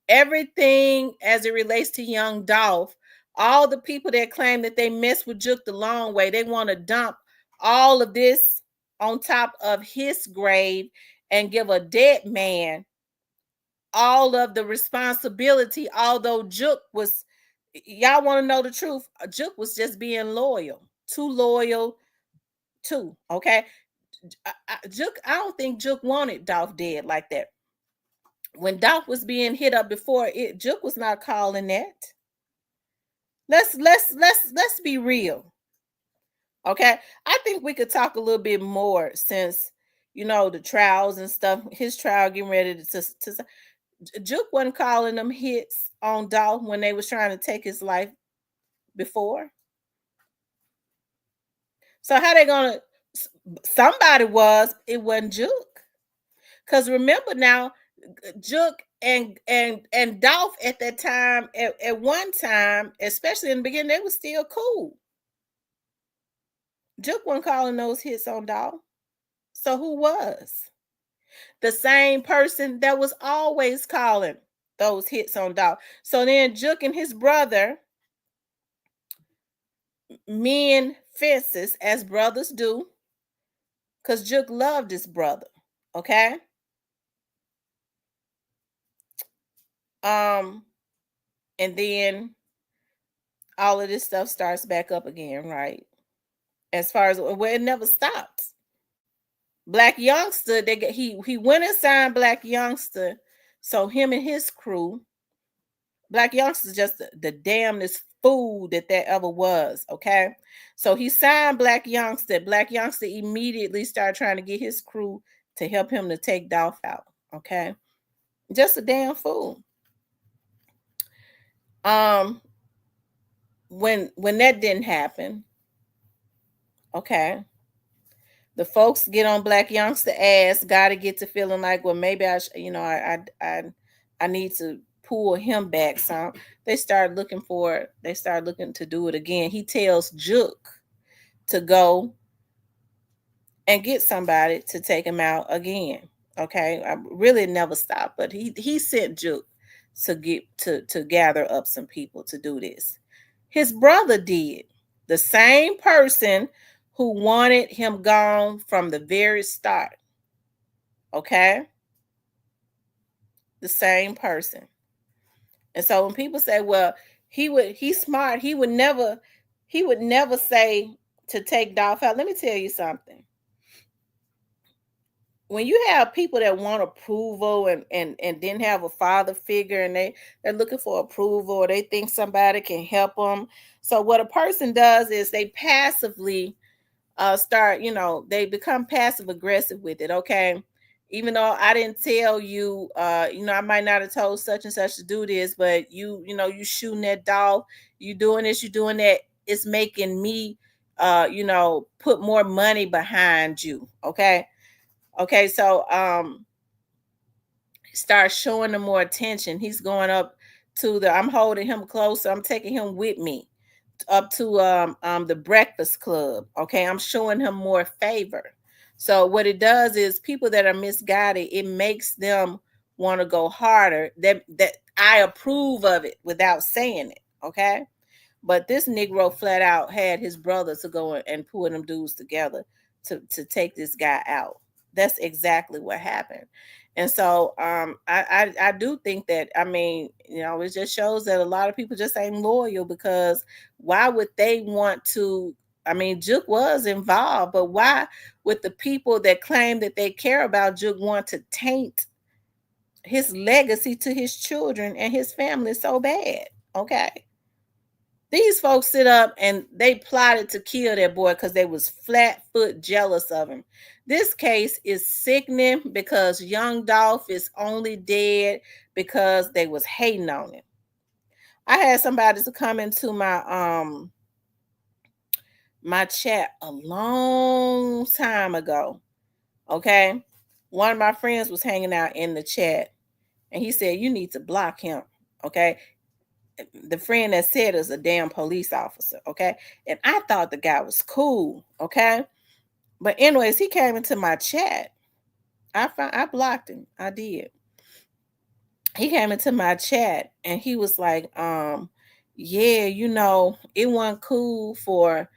Everything as it relates to young Dolph, all the people that claim that they mess with Juke the long way, they want to dump all of this on top of his grave and give a dead man all of the responsibility. Although Juke was, y'all want to know the truth, Juke was just being loyal, too loyal too. Okay. Juke, I don't think Juke wanted Dolph dead like that. When Dolph was being hit up before, Juke was not calling that. Let's be real. Okay, I think we could talk a little bit more since the trials and stuff. His trial getting ready to Juke wasn't calling them hits on Dolph when they was trying to take his life before. So how they gonna? Somebody was. It wasn't Juke. Because remember now, Juke and Dolph at that time, at one time, especially in the beginning, they were still cool. Juke wasn't calling those hits on Dolph. So who was? The same person that was always calling those hits on Dolph. So then Juke and his brother men fences as brothers do, because Juke loved his brother. Okay. And then all of this stuff starts back up again, right? As far as well, it never stops. Black Youngster, he went and signed Black Youngster, so him and his crew. Black Youngster's just the damnedest fool that ever was. Okay, so he signed Black Youngster. Black Youngster immediately started trying to get his crew to help him to take Dolph out. Okay, just a damn fool. When that didn't happen, okay, the folks get on Black Youngster ass. Got to get to feeling like, well, maybe I need to pull him back some. They start looking to do it again. He tells Juke to go and get somebody to take him out again. Okay, I really never stopped, but he sent Juke to gather up some people to do this. His brother did. The same person who wanted him gone from the very start. Okay? The same person. And so when people say, well, he's smart, he would never say to take Dolph out. Let me tell you something. When you have people that want approval and didn't have a father figure, and they're looking for approval, or they think somebody can help them. So what a person does is they passively they become passive aggressive with it. Okay, even though I didn't tell you, I might not have told such and such to do this, but you shooting that Dolph, you doing this, you doing that, it's making me put more money behind you. Okay, so start showing him more attention. He's going up to I'm holding him closer, I'm taking him with me up to the Breakfast Club. Okay, I'm showing him more favor. So what it does is, people that are misguided, it makes them want to go harder. That I approve of it without saying it. Okay, but this Negro flat out had his brother to go and pull them dudes together to take this guy out. That's exactly what happened. And so I do think that, it just shows that a lot of people just ain't loyal, because why would they want to? Juke was involved, but why would the people that claim that they care about Juke want to taint his legacy to his children and his family so bad? Okay. These folks sit up and they plotted to kill that boy because they was flat foot jealous of him. This case is sickening, because young Dolph is only dead because they was hating on him. I had somebody to come into my chat a long time ago. Okay. One of my friends was hanging out in the chat, and he said, you need to block him. Okay. The friend that said is a damn police officer. Okay. And I thought the guy was cool. Okay. But anyways, he came into my chat. I blocked him. I did. He came into my chat and he was like, yeah, it wasn't cool for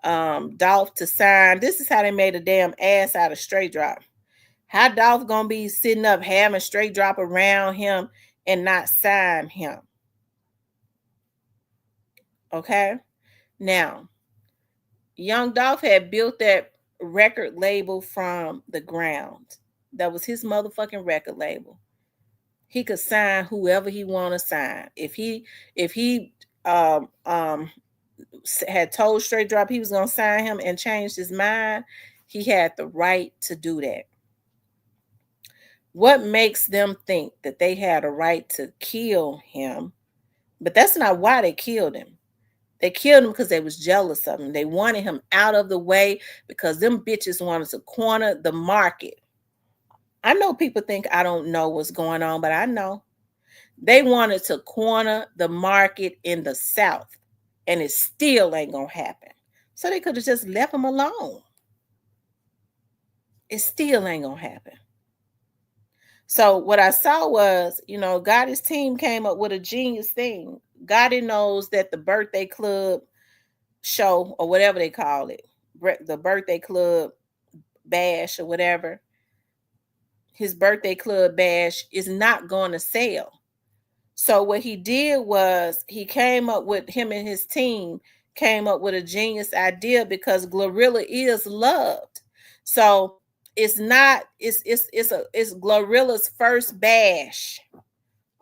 Dolph to sign. This is how they made a damn ass out of Straight Drop. How Dolph gonna be sitting up having Straight Drop around him and not sign him? Okay. Now, young Dolph had built that record label from the ground. That was his motherfucking record label. He could sign whoever he want to sign. If he had told Straight Drop he was gonna sign him and changed his mind, he had the right to do that. What makes them think that they had a right to kill him? But that's not why they killed him. They killed him because they was jealous of him. They wanted him out of the way because them bitches wanted to corner the market. I know people think I don't know what's going on, but I know. They wanted to corner the market in the South, and it still ain't gonna happen. So they could have just left him alone. It still ain't gonna happen. So what I saw was, Gotti's team came up with a genius thing. Gotti knows that the birthday club show, or whatever they call it, the birthday club bash or whatever, his birthday club bash is not going to sell. So what he did was him and his team came up with a genius idea, because Glorilla is loved. So it's Glorilla's first bash.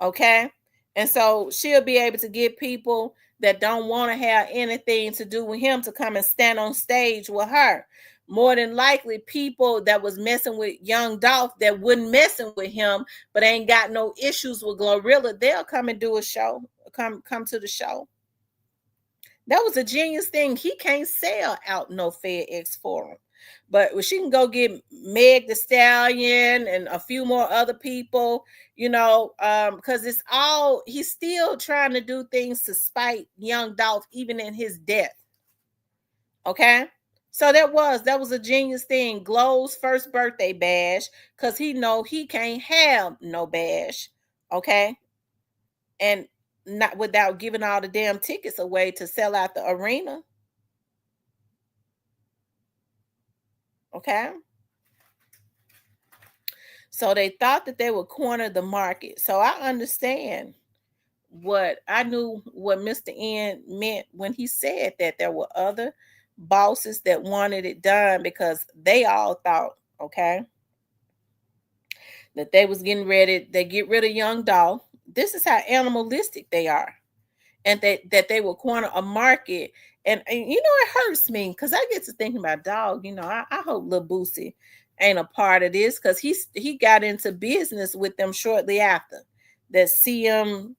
Okay. And so she'll be able to get people that don't want to have anything to do with him to come and stand on stage with her. More than likely, people that was messing with Young Dolph that wouldn't messing with him, but ain't got no issues with Glorilla, they'll come and do a show, come to the show. That was a genius thing. He can't sell out no FedEx Forum. But she can go get Meg the Stallion and a few more other people, because he's still trying to do things to spite Young Dolph, even in his death. Okay? So that was a genius thing. Glow's first birthday bash, because he know he can't have no bash. Okay? And not without giving all the damn tickets away to sell out the arena. Okay. So they thought that they would corner the market. So I understand I knew what Mr. N meant when he said that there were other bosses that wanted it done, because they all thought, okay, that they was getting ready to get rid of Young Dolph. This is how animalistic they are. And that they will corner a market. And it hurts me, because I get to thinking about, dog, I hope Lil Boosie ain't a part of this, because he got into business with them shortly after. That CMG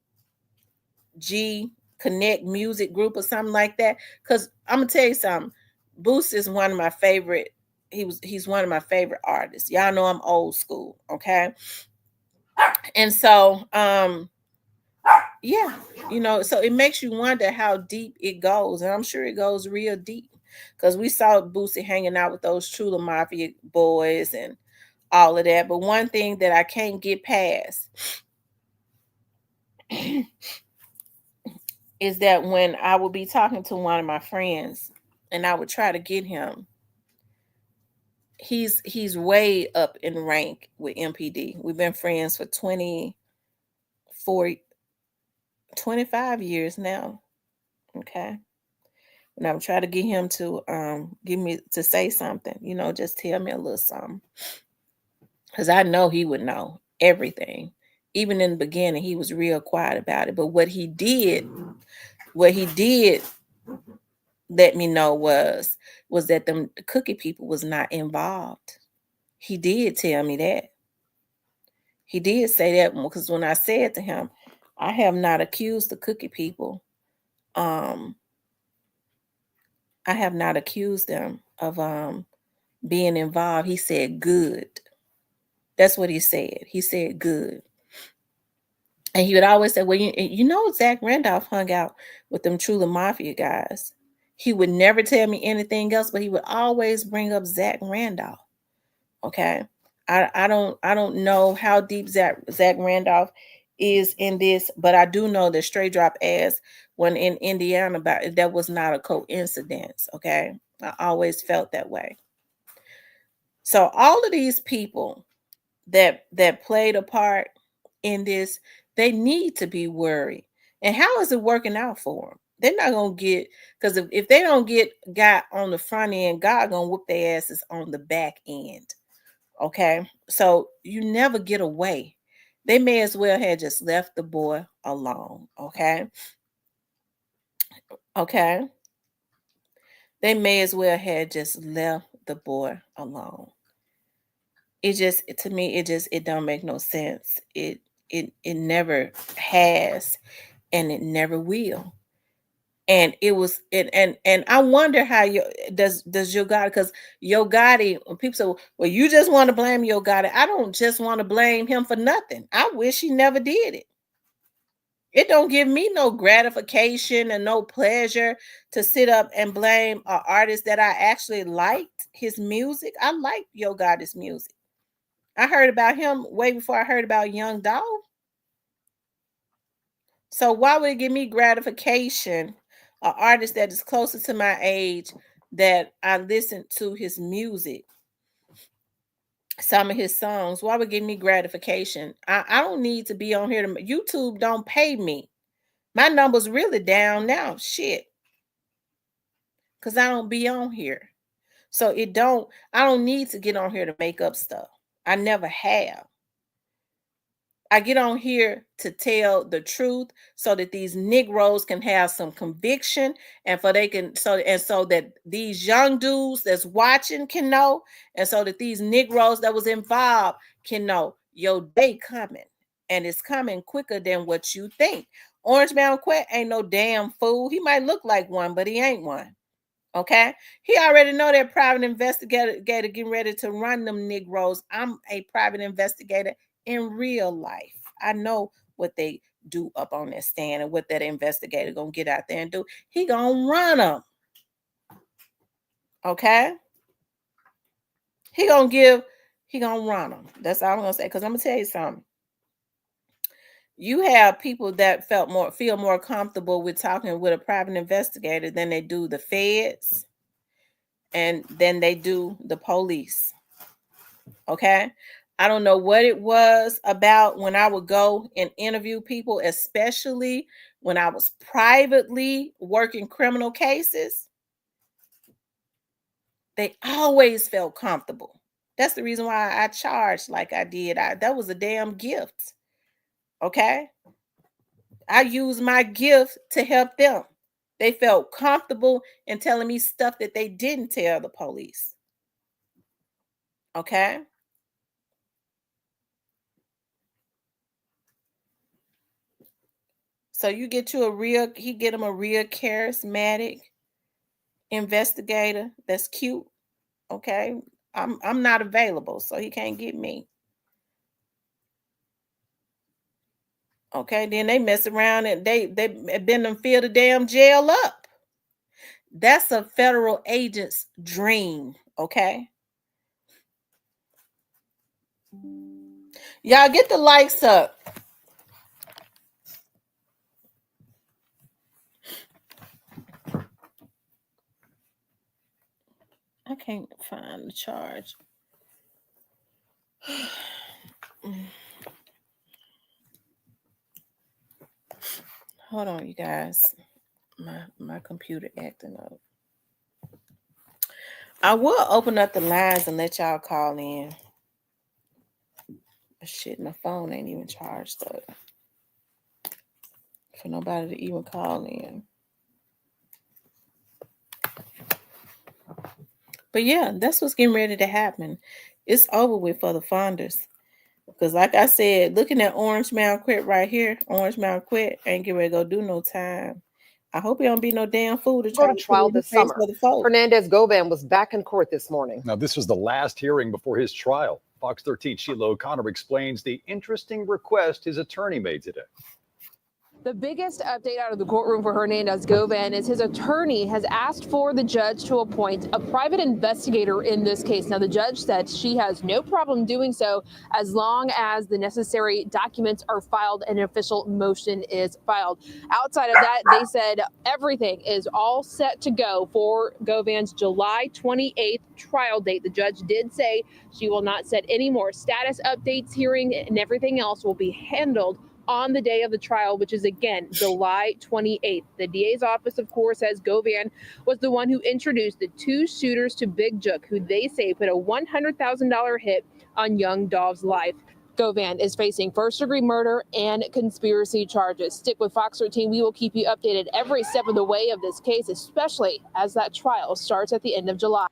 Connect Music Group or something like that. Because I'm going to tell you something. Boosie is one of my favorite. He's one of my favorite artists. Y'all know I'm old school, okay? And so, yeah, so it makes you wonder how deep it goes. And I'm sure it goes real deep, because we saw Boosie hanging out with those Chula Mafia boys and all of that. But one thing that I can't get past is that when I would be talking to one of my friends and I would try to get him, he's way up in rank with MPD. We've been friends for 25 years now. Okay. And I'm trying to get him to say something, just tell me a little something. Because I know he would know everything. Even in the beginning, he was real quiet about it. But what he did let me know was that the Cookie people was not involved. He did tell me that. He did say that, because when I said to him, I have not accused the Cookie people. I have not accused them of being involved. He said, good. That's what he said. He said, good. And he would always say, well, Zach Randolph hung out with them Chula Mafia guys. He would never tell me anything else, but he would always bring up Zach Randolph. Okay. I don't know how deep Zach Randolph is in this, but I do know that Straight Drop asked when in Indiana about it, that was not a coincidence. Okay. I always felt that way. So all of these people that played a part in this, they need to be worried. And how is it working out for them? They're not going to get, because if they don't get God on the front end, God going to whoop their asses on the back end. Okay. So you never get away. They may as well have just left the boy alone. Okay. Okay. They may as well have just left the boy alone. It just, to me, it don't make no sense. It never has, and it never will. And it was and I wonder how does Yo Gotti, because Yo Gotti, when people say, well, you just want to blame Yo Gotti. I don't just want to blame him for nothing. I wish he never did it. It don't give me no gratification and no pleasure to sit up and blame an artist that I actually liked his music. I liked Yo Goddess music. I heard about him way before I heard about Young Dolph. So why would it give me gratification, an artist that is closer to my age, that I listened to his music, some of his songs? Why would it give me gratification? I don't need to be on here. YouTube don't pay me. My number's really down now. Shit. Because I don't be on here. So I don't need to get on here to make up stuff. I never have. I get on here to tell the truth so that these Negroes can have some conviction, and so that these young dudes that's watching can know, and so that these Negroes that was involved can know your day coming, and it's coming quicker than what you think. Orange Mountain Quet ain't no damn fool. He might look like one, but he ain't one. Okay, he already know that private investigator getting ready to run them Negroes. I'm a private investigator in real life. I know what they do up on that stand and what that investigator gonna get out there and do. He gonna run them. Okay, he gonna run them. That's all I'm gonna say. Because I'm gonna tell you something. You have people that feel more comfortable with talking with a private investigator than they do the feds, and then they do the police. Okay, I don't know what it was about when I would go and interview people, especially when I was privately working criminal cases. They always felt comfortable. That's the reason why I charged like I did. That was a damn gift. Okay, I used my gift to help them. They felt comfortable in telling me stuff that they didn't tell the police. Okay. So you get him a real charismatic investigator that's cute. Okay. I'm not available, so he can't get me. Okay, then they mess around and they been them fill the damn jail up. That's a federal agent's dream. Okay. Y'all get the likes up. I can't find the charge. Hold on, you guys. My computer acting up. I will open up the lines and let y'all call in. But shit, my phone ain't even charged up for nobody to even call in. But yeah, that's what's getting ready to happen. It's over with for the funders. Because like I said, looking at Orange Mountain Quet right here, Orange Mountain Quet ain't getting ready to go do no time. I hope he don't be no damn fool to Go to trial this summer. Hernandez Govan was back in court this morning. Now, this was the last hearing before his trial. Fox 13 Sheila O'Connor explains the interesting request his attorney made today. The biggest update out of the courtroom for Hernandez Govan is his attorney has asked for the judge to appoint a private investigator in this case. Now, the judge said she has no problem doing so as long as the necessary documents are filed and an official motion is filed. Outside of that, they said everything is all set to go for Govan's July 28th trial date. The judge did say she will not set any more status updates, hearing, and everything else will be handled on the day of the trial, which is again July 28th. The DA's office, of course, says Govan was the one who introduced the two shooters to Big Jook, who they say put a $100,000 hit on young Dolph's life. Govan is facing first-degree murder and conspiracy charges. Stick with Fox 13. We will keep you updated every step of the way of this case, especially as that trial starts at the end of July.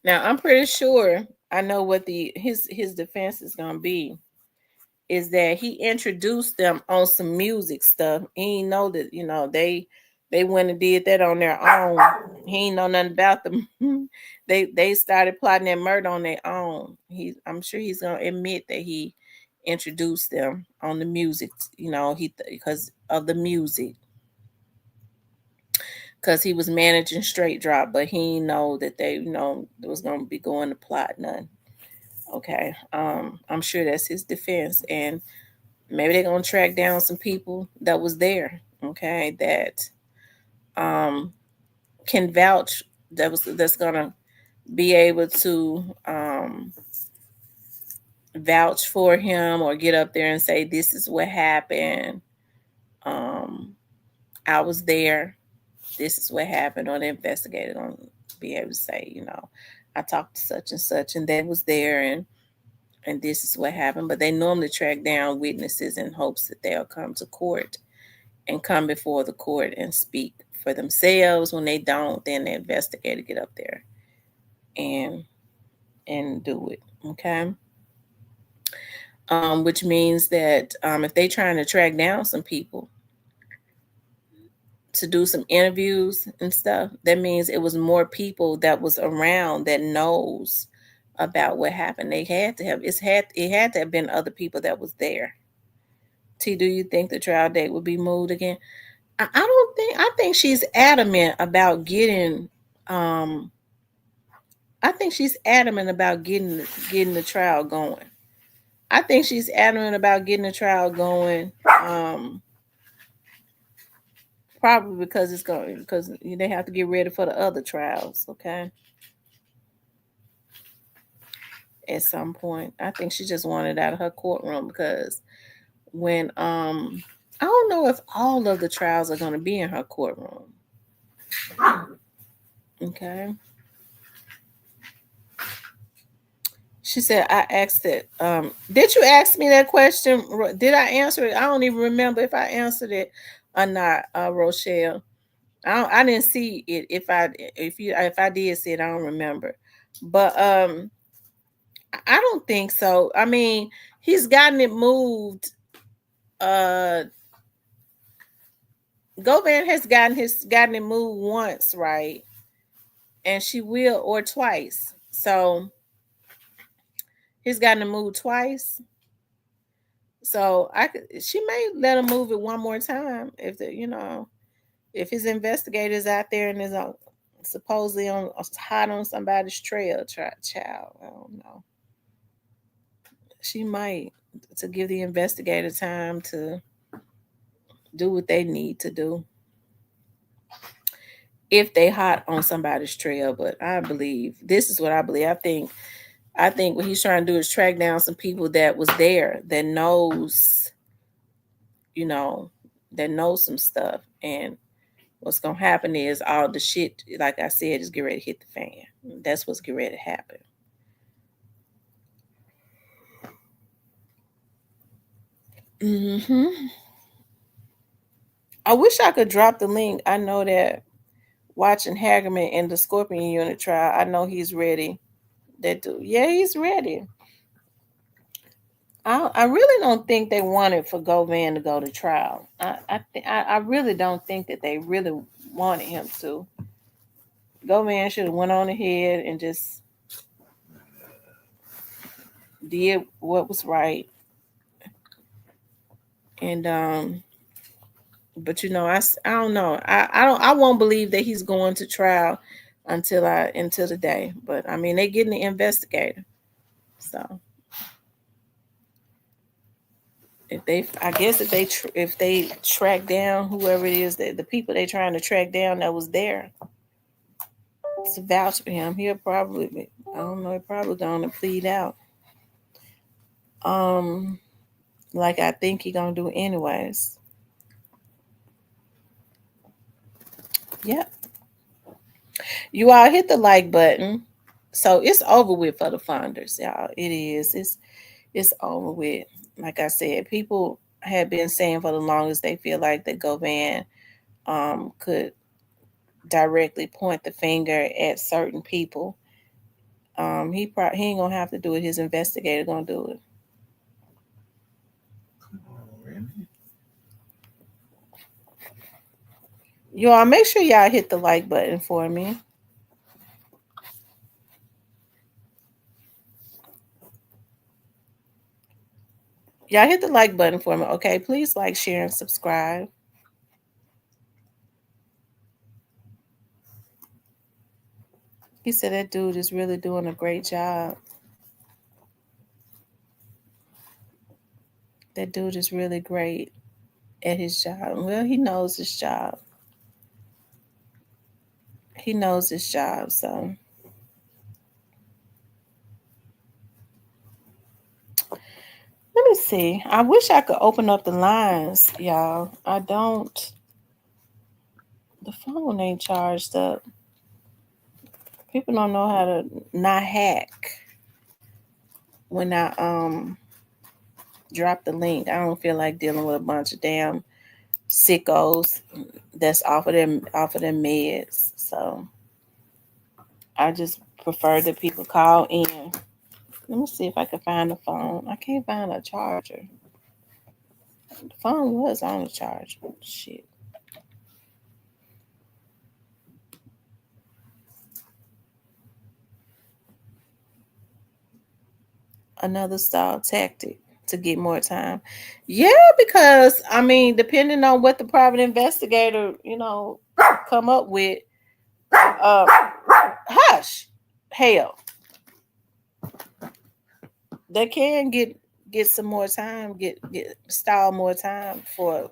Now, I'm pretty sure I know what his defense is going to be. Is that he introduced them on some music stuff. He ain't know that, they went and did that on their own. He ain't know nothing about them. They started plotting that murder on their own. I'm sure he's gonna admit that he introduced them on the music, because of the music. Because he was managing Straight Drop, but he didn't know that they, was going to be going to plot none. Okay. I'm sure that's his defense. And maybe they're going to track down some people that was there, okay, that can vouch, that's going to be able to vouch for him or get up there and say, this is what happened. I was there. This is what happened. Or the investigator going to be able to say, I talked to such and such and they was there and this is what happened. But they normally track down witnesses in hopes that they'll come to court and come before the court and speak for themselves. When they don't, then the investigator get up there and do it. Okay. Which means that if they're trying to track down some people to do some interviews and stuff, that means it was more people that was around that knows about what happened. It had to have been other people that was there. T, do you think the trial date would be moved again? I think she's adamant about getting getting the trial going. I think she's adamant about getting the trial going. Probably because they have to get ready for the other trials, okay? At some point. I think she just wanted out of her courtroom because when I don't know if all of the trials are going to be in her courtroom. Okay. She said, I asked it. Did you ask me that question? Did I answer it? I don't even remember if I answered it or not, Rochelle. I didn't see it. If I did see it, I don't remember. But I don't think so. I mean, he's gotten it moved. Govan has gotten it moved once, right? And she will, or twice. So he's gotten it moved twice. So she may let him move it one more time if if his investigators out there and is supposedly hot on somebody's trail, child. I don't know. She might, to give the investigator time to do what they need to do if they hot on somebody's trail. But this is what I believe. I think what he's trying to do is track down some people that was there that knows, that knows some stuff. And what's going to happen is all the shit, like I said, is get ready to hit the fan. That's what's getting ready to happen. I wish I could drop the link. I know that watching Hagerman in the Scorpion Unit trial, I know he's ready. He's ready. I really don't think they wanted for Govan to go to trial. I really don't think that they really wanted him to. Govan should have went on ahead and just did what was right. And but I don't know. I won't believe that he's going to trial until the day. But I mean, they're getting the investigator. So if they track down whoever it is, the people they're trying to track down that was there to vouch for him, he'll probably be, I don't know, probably going to plead out. Like I think he's gonna do anyways. Yep. You all hit the like button. So it's over with for the funders, y'all. It is. It's over with. Like I said, people have been saying for the longest they feel like that Govan could directly point the finger at certain people. He ain't gonna have to do it. His investigator gonna do it. You all make sure y'all hit the like button for me. Y'all hit the like button for me, okay? Please like, share, and subscribe. He said that dude is really doing a great job. That dude is really great at his job. Well, he knows his job. He knows his job, so. Let me see. I wish I could open up the lines, y'all. I don't. The phone ain't charged up. People don't know how to not hack when I drop the link. I don't feel like dealing with a bunch of damn sickos that's off of them meds. So I just prefer that people call in. Let me see if I can find the phone. I can't find a charger. The phone was on the charger. Shit. Another style tactic to get more time. Yeah, because I mean, depending on what the private investigator, come up with, hush, hell, they can get some more time, get style more time for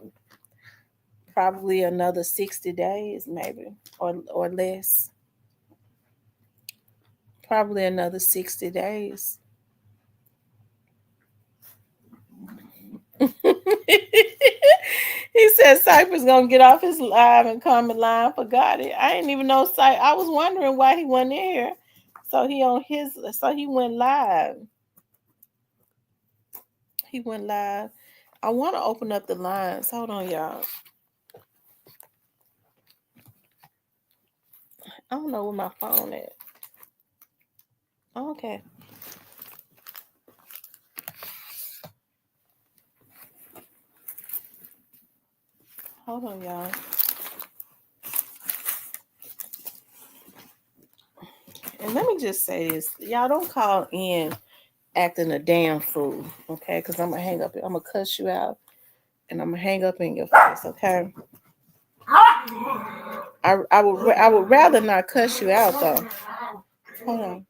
probably another 60 days, maybe, or less. Probably another 60 days. He said Cypher's gonna get off his live and come in line. Forgot it. I didn't even know Cypher. I was wondering why he wasn't in here. So he went live. He went live. I want to open up the lines. Hold on, y'all. I don't know where my phone is. Okay. Hold on, y'all. And let me just say this. Y'all don't call in acting a damn fool, okay? Because I'm going to hang up. I'm going to cuss you out. And I'm going to hang up in your face, okay? I would rather not cuss you out, though. Hold on.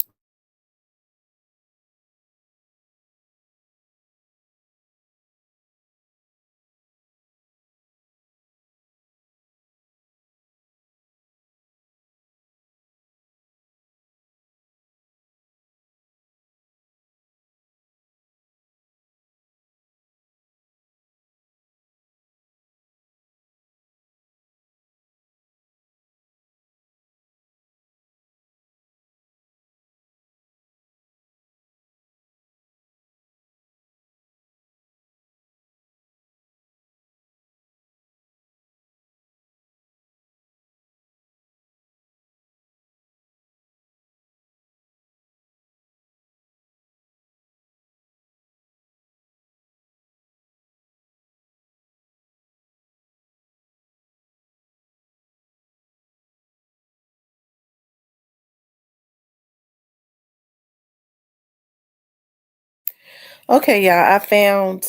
Okay, y'all. I found.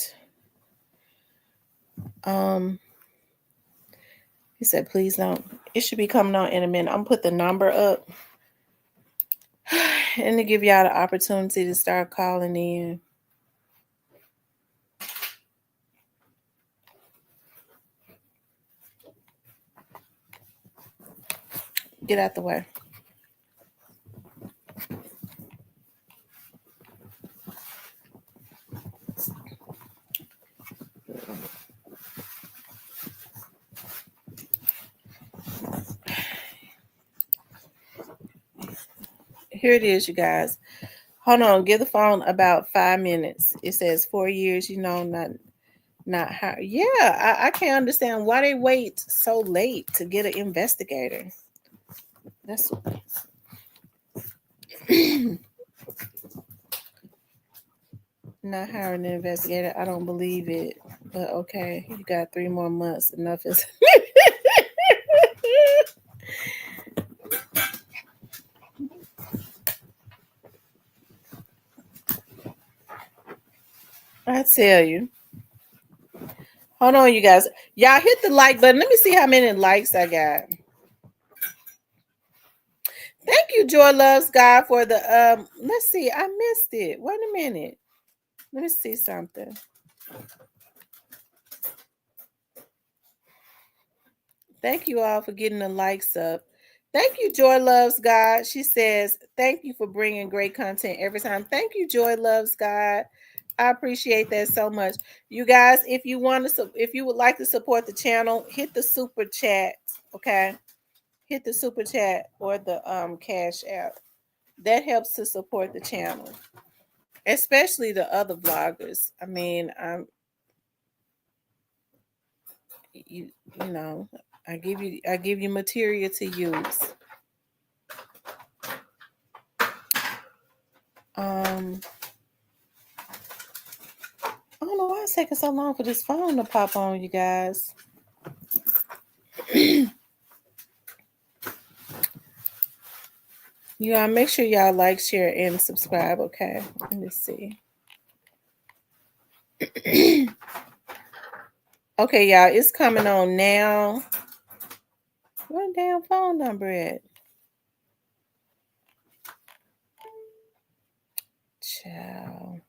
He said, please don't. It should be coming on in a minute. I'm gonna put the number up and to give y'all the opportunity to start calling in. Get out the way. Here it is, you guys. Hold on. Give the phone about 5 minutes. It says 4 years, not how. Yeah, I can't understand why they wait so late to get an investigator. That's not hiring an investigator. I don't believe it. But okay, you got 3 more months. Enough is. I tell you. Hold on, you guys. Y'all hit the like button. Let me see how many likes I got. Thank you, Joy Loves God, for the let's see. I missed it. Wait a minute. Let me see something. Thank you all for getting the likes up. Thank you, Joy Loves God. She says, thank you for bringing great content every time. Thank you, Joy Loves God. I appreciate that so much. You guys, if you would like to support the channel, hit the super chat, okay? Hit the super chat or the cash app. That helps to support the channel, especially the other vloggers. I mean, you know, I give you material to use. I don't know why it's taking so long for this phone to pop on, you guys. Y'all make sure y'all like, share, and subscribe, okay? Let me see. Okay, y'all, it's coming on now. What damn phone number at? Ciao.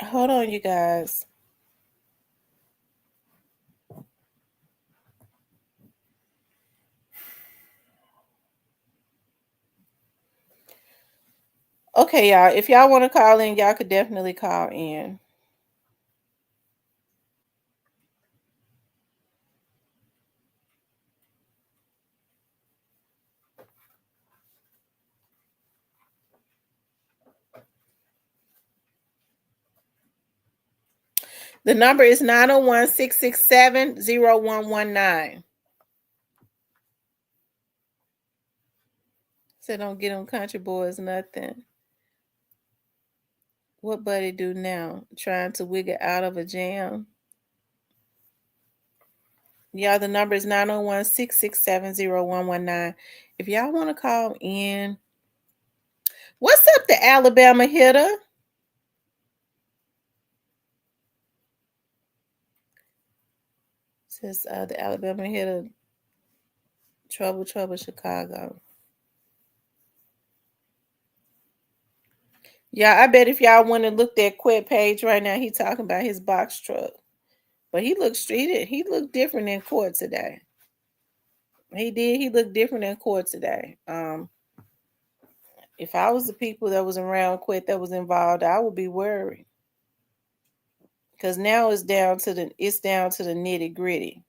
Hold on, you guys. Okay, y'all. If y'all want to call in, y'all could definitely call in. The number is 901-667-0119. So don't get them country boys nothing. What Buddy do now? Trying to wiggle out of a jam. Y'all, the number is 901-667-0119. If y'all want to call in. What's up, the Alabama hitter? Says the Alabama hitter. Trouble, Chicago. Yeah, I bet if y'all want to look that Quet page right now, he talking about his box truck. But he looked he looked different in court today. He did. He looked different in court today. If I was the people that was around Quet that was involved, I would be worried. Because now it's down to the nitty gritty.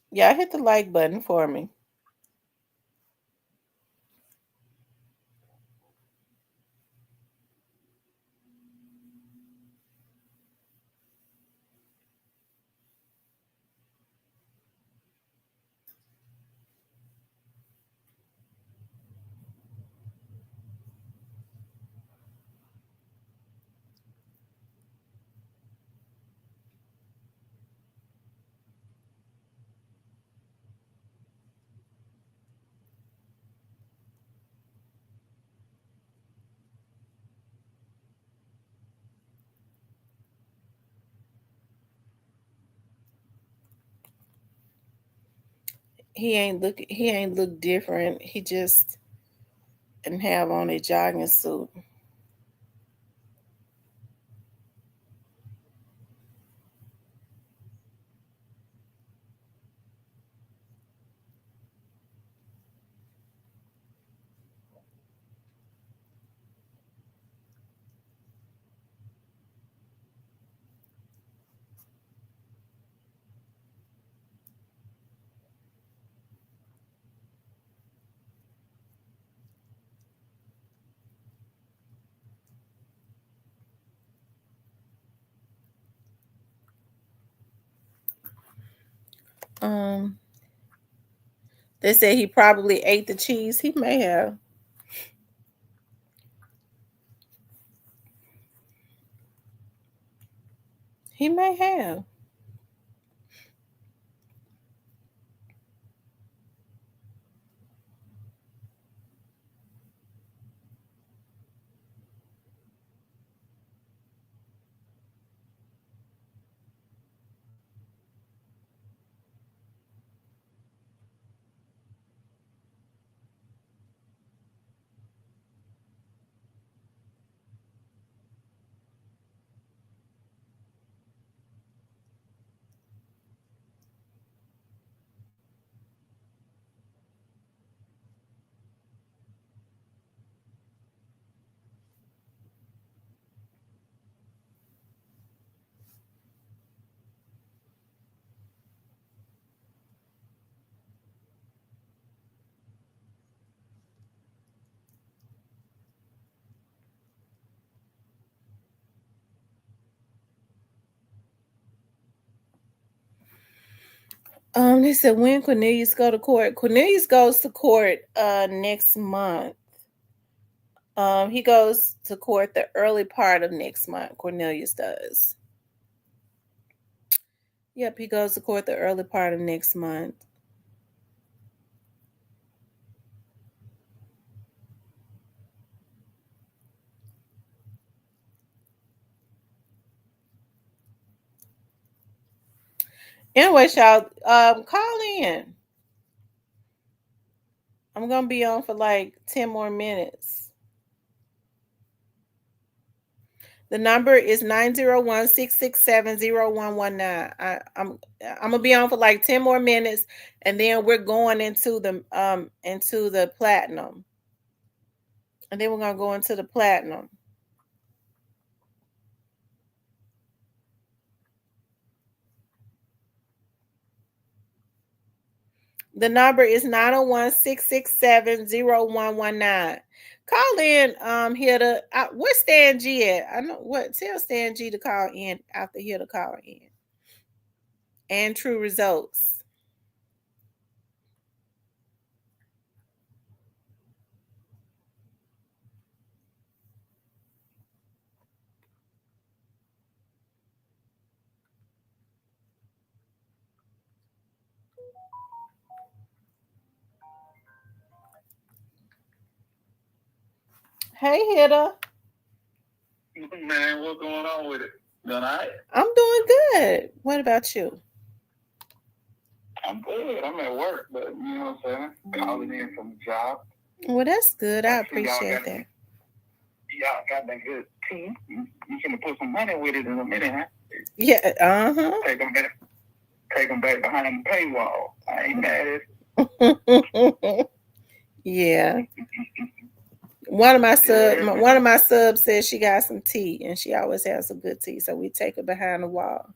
Yeah, hit the like button for me. He ain't look different. He just didn't have on a jogging suit. They said he probably ate the cheese. He may have. He may have. They said when Cornelius go to court. Cornelius goes to court next month. He goes to court the early part of next month. Cornelius does. Yep, he goes to court the early part of next month. Anyway, y'all, call in. I'm gonna be on for like 10 more minutes. The number is 901-667-0119. I'm gonna be on for like 10 more minutes, and then we're going into the platinum. And then we're gonna go into the platinum. The number is 901-667-0119. Call in, here where's Stan G at? I know what. Tell Stan G to call in after here to call in. And true results. Hey, Hitter. Man, what's going on with it? Doing all right? I'm doing good. What about you? I'm good. I'm at work, but you know what I'm saying? Calling in from the job. Well, that's good. I I see y'all appreciate got- that. Y'all got that good team. You can put some money with it in a minute, huh? Yeah, uh-huh. Take them back behind the paywall. I ain't mad at it. Yeah. One of my subs said she got some tea, and she always has some good tea, so we take her behind the wall.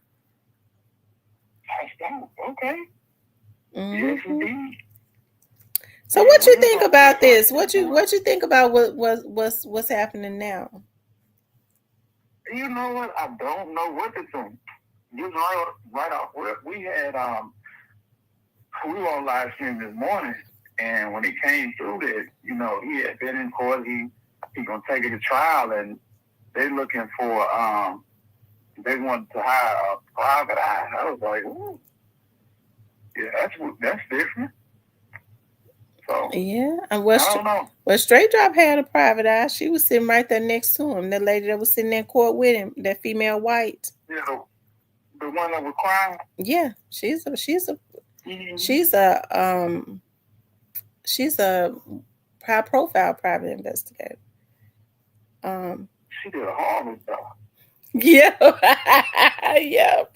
That's dope. Okay. Mm-hmm. Yes, indeed. So what you think about this? What you think about what's happening now? You know what? I don't know what to think. Just right off, we had we were on live stream this morning, and when he came through that, you know, he had been in court. He gonna take it to trial, and they looking for they wanted to hire a private eye. I was like, ooh, yeah, that's different. So Yeah, and I don't know. Well, Straight Drop had a private eye. She was sitting right there next to him. That lady that was sitting in court with him, that female white. You know, the one that was crying. Yeah, she's a high profile private investigator. She did a horrible job. Yeah, yep.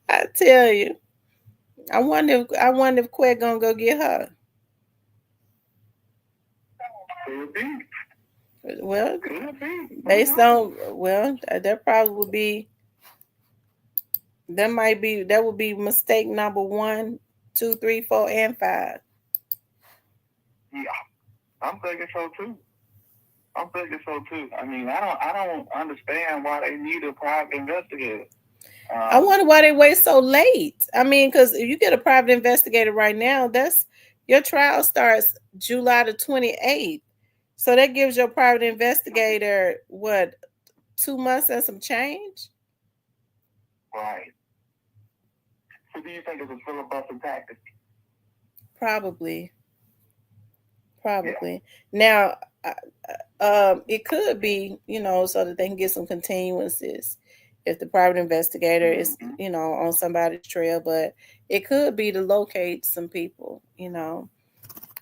I tell you, I wonder if Quet gonna go get her. Could be. Well, Could be. based on that probably would be. That would be mistake number 1, 2, 3, 4, and 5. Yeah, I'm thinking so too. I mean, I don't understand why they need a private investigator. I wonder why they wait so late. I mean, because if you get a private investigator right now, that's your trial starts July the 28th. So that gives your private investigator what, 2 months and some change? Right. So do you think it's a filibuster tactic? Probably. Now, it could be, so that they can get some continuances if the private investigator is, on somebody's trail. But it could be to locate some people,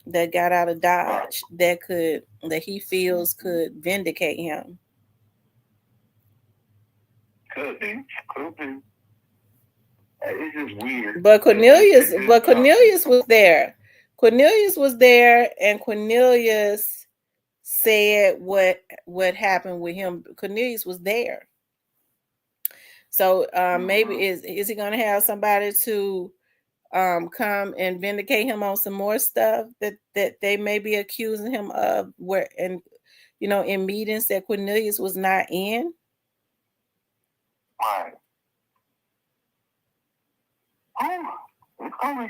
that got out of Dodge that he feels could vindicate him. Could be. It's just weird. But Cornelius was there. Cornelius was there, and Cornelius said what happened with him. Cornelius was there. So maybe is he going to have somebody to come and vindicate him on some more stuff that they may be accusing him of, where, and in meetings that Cornelius was not in? Right. It's gonna be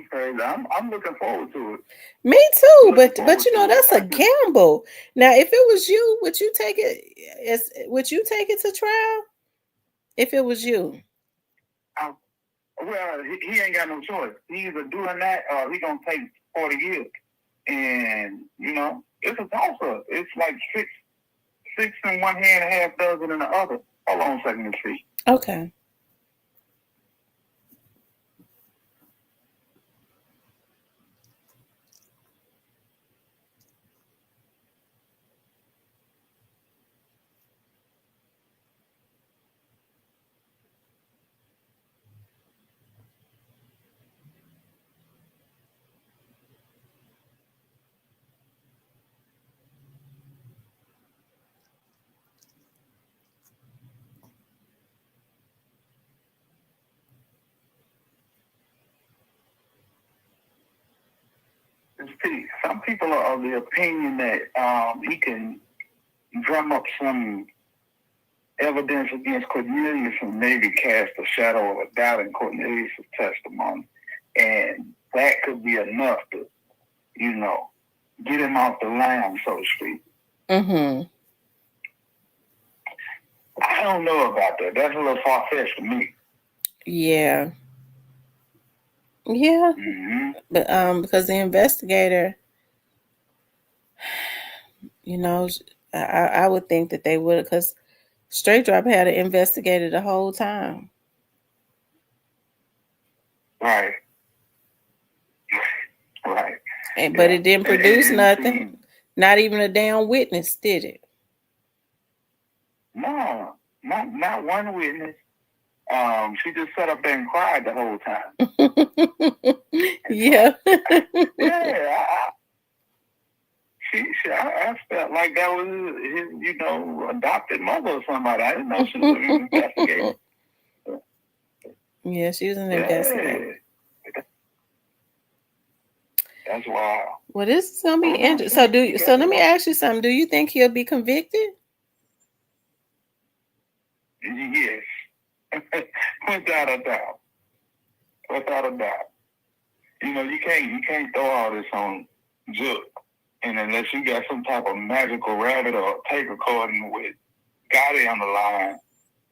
crazy. I'm looking forward to it. Me too, but that's a gamble. Now, if it was you, would you take it to trial? If it was you? Well, he ain't got no choice. He either doing that or he gonna take 40 years. And it's a toss-up. It's like six in one hand, a half dozen in the other. Hold on a second, let's see. Okay. Some people are of the opinion that he can drum up some evidence against Cornelius and maybe cast a shadow of a doubt in Cornelius' testimony. And that could be enough to, get him off the line, so to speak. Mm-hmm. I don't know about that. That's a little far-fetched to me. Yeah. Yeah. Mm-hmm. But because the investigator, I would think that they would, because Straight Drop had an investigator the whole time. Right. But it didn't produce nothing. Not even a damn witness, did it? No, not one witness. She just sat up there and cried the whole time. Yeah. Yeah. I felt like that was his, adopted mother or somebody. I didn't know she was an investigator. Yeah, she was an investigator. That's wild. Well, this is gonna be interesting. So let me ask you something. Do you think he'll be convicted? Yes. Without a doubt. You can't throw all this on Zook. And unless you got some type of magical rabbit or tape recording with Gotti on the line,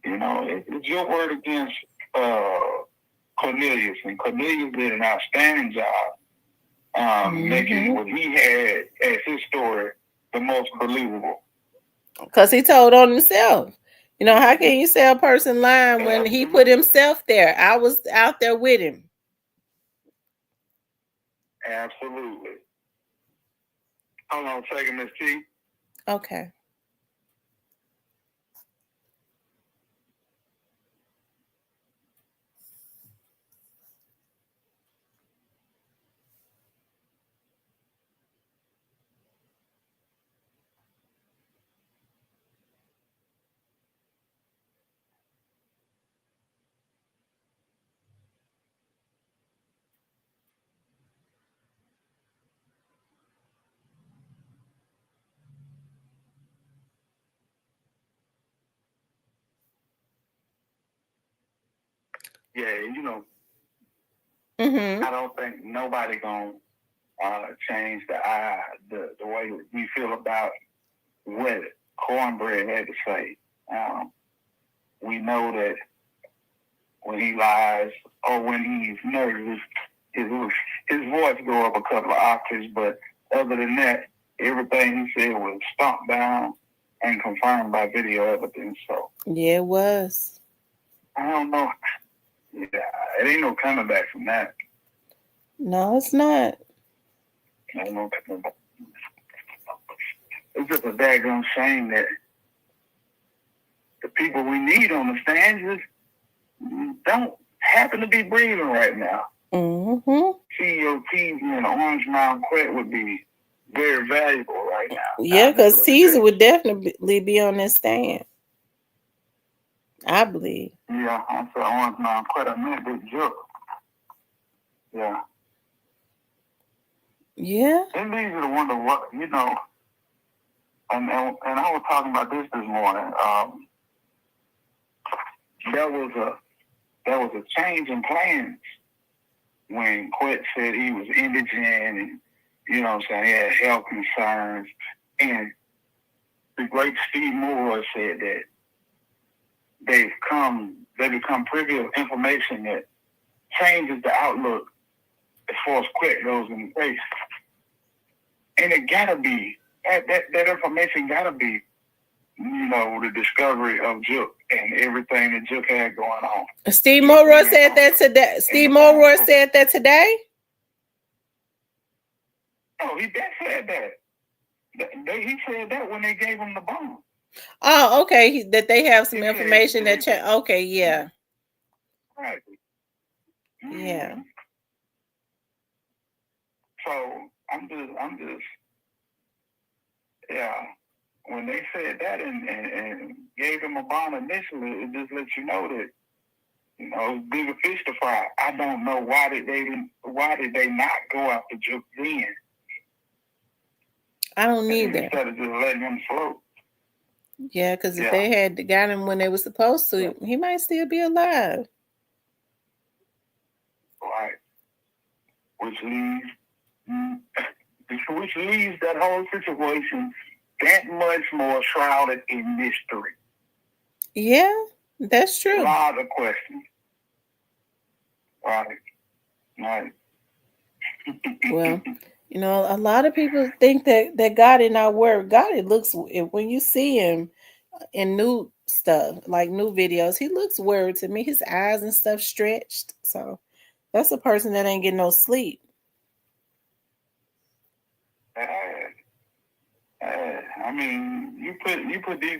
it's your word against Cornelius. And Cornelius did an outstanding job making what he had as his story the most believable. Because he told on himself. How can you say a person lying when he put himself there? I was out there with him. Absolutely. Hold on a second, Miss T. Okay. yeah, you know, Mm-hmm. I don't think nobody gonna change the way we feel about what Cornbread had to say. We know that when he lies or when he's nervous, his voice go up a couple of octaves. But other than that, everything he said was stomped down and confirmed by video evidence. So Yeah, it was. I don't know. Yeah, it ain't no coming back from that. No, it's not. Ain't no coming back. It's just a daggone shame that the people we need on the stands just don't happen to be breathing right now. Mm-hmm. CEO Teasy and Orange Mountain Quet would be very valuable right now. Yeah, because Teaser would definitely be on that stand. I believe. Yeah, I said Orange Mountain Quet. I meant Big Joke. Yeah. Yeah. It leads you to wonder what, you know, and I was talking about this morning. There was a change in plans when Quet said he was indigent and, you know what I'm saying, he had health concerns. And the great Steve Moore said that they become privy of information that changes the outlook as far as Quet goes in the race. And it gotta be, that information gotta be, you know, the discovery of Jook and everything that Jook had going on. Steve Mulroy said that today. Steve Mulroy said that today? Oh, he said that. He said that when they gave him the bomb. Oh, okay. That they have some information that okay, yeah. Right. Yeah. So I'm just yeah. When they said that and gave him a bomb initially, it just lets you know that, you know, bigger fish to fry. I don't know why did they not go after Jook then? I don't either. Instead of just letting him float. Yeah, because if they had got him when they were supposed to, he might still be alive. Right. Which leaves that whole situation that much more shrouded in mystery. Yeah, that's true. A lot of questions. Right. Well, you know, a lot of people think that God is not word. God, it looks, when you see him in new stuff, like new videos, he looks word to me. His eyes and stuff stretched. So that's a person that ain't getting no sleep. I mean, you put these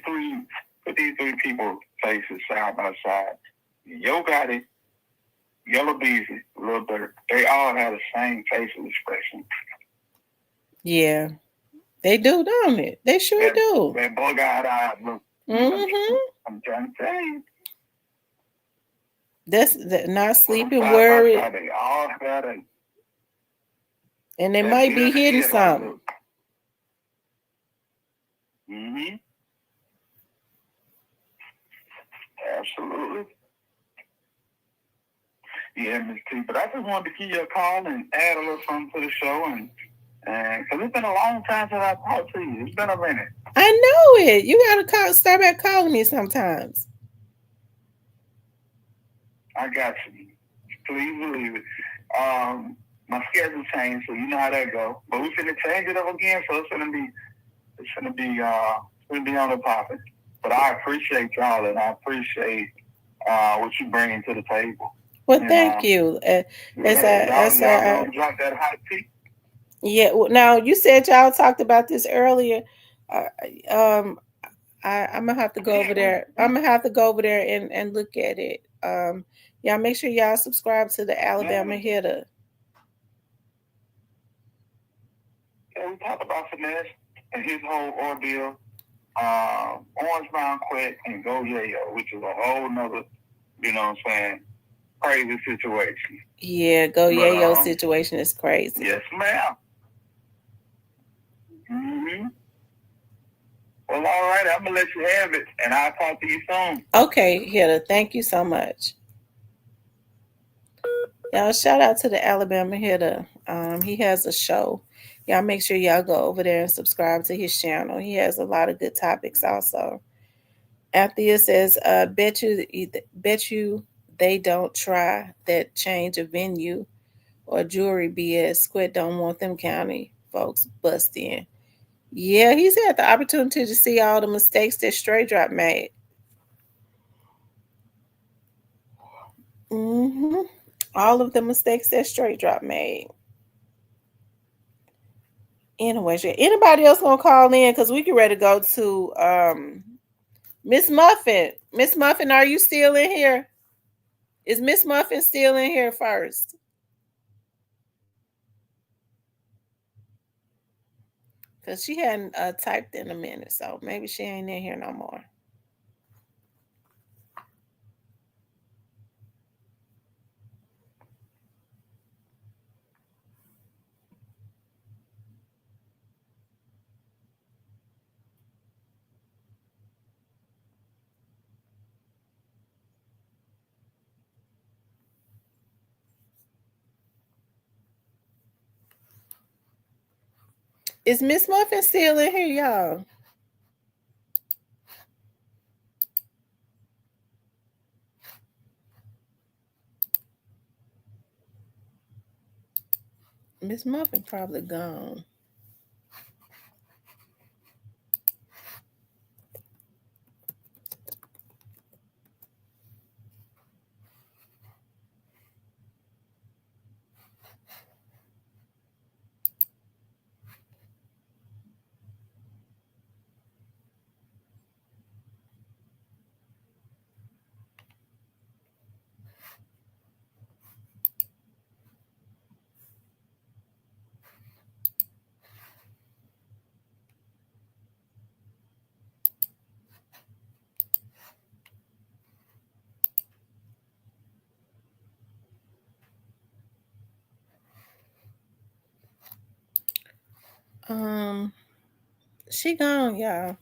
three people faces side by side. Yo Gotti, Yellow Beezy, Lil Durk, they all have the same facial expression. Yeah, they do, don't it? They sure do. That bug-eyed eye look. Mm-hmm. I'm trying to tell you. That's not sleeping, worried. They all have a. And they might be hitting something. Mm-hmm. Absolutely. Yeah, Ms. T. But I just wanted to give you a call and add a little something to the show, and because it's been a long time since I talked to you. It's been a minute. I know it. You gotta start back calling me sometimes. I got you. Please believe it. My schedule changed, so you know how that go. But we're finna change it up again, so it's gonna be on the topic. But I appreciate y'all, and I appreciate what you bringing to the table. Well, thank you. Y'all gonna drop that hot tea. Yeah. Well, now you said y'all talked about this earlier. I'm gonna have to go over there. I'm gonna have to go over there and look at it. Y'all make sure y'all subscribe to the Alabama Hitter. Yeah, we talked about Finesse and his whole ordeal. Orange Mountain Quet and Go Yayo, which is a whole nother, you know what I'm saying, crazy situation. Yeah, Go Yayo situation is crazy. Yes, ma'am. Mm-hmm. Well, all right, I'm gonna let you have it, and I'll talk to you soon. Okay, Hitter. Thank you so much. Y'all, shout out to the Alabama hitter. He has a show. Y'all make sure y'all go over there and subscribe to his channel. He has a lot of good topics also. Althea says, bet you they don't try that change of venue or jewelry BS. Squid don't want them county folks bust in. Yeah, he's had the opportunity to see all the mistakes that Straight Drop made. All of the mistakes that Straight Drop made. Anyway, anybody else gonna call in? Because we get ready to go to Miss Muffin. Miss Muffin, are you still in here? Is Miss Muffin still in here first? Because she hadn't typed in a minute, so maybe she ain't in here no more. Is Miss Muffin still in here, y'all? Miss Muffin probably gone. She gone, y'all.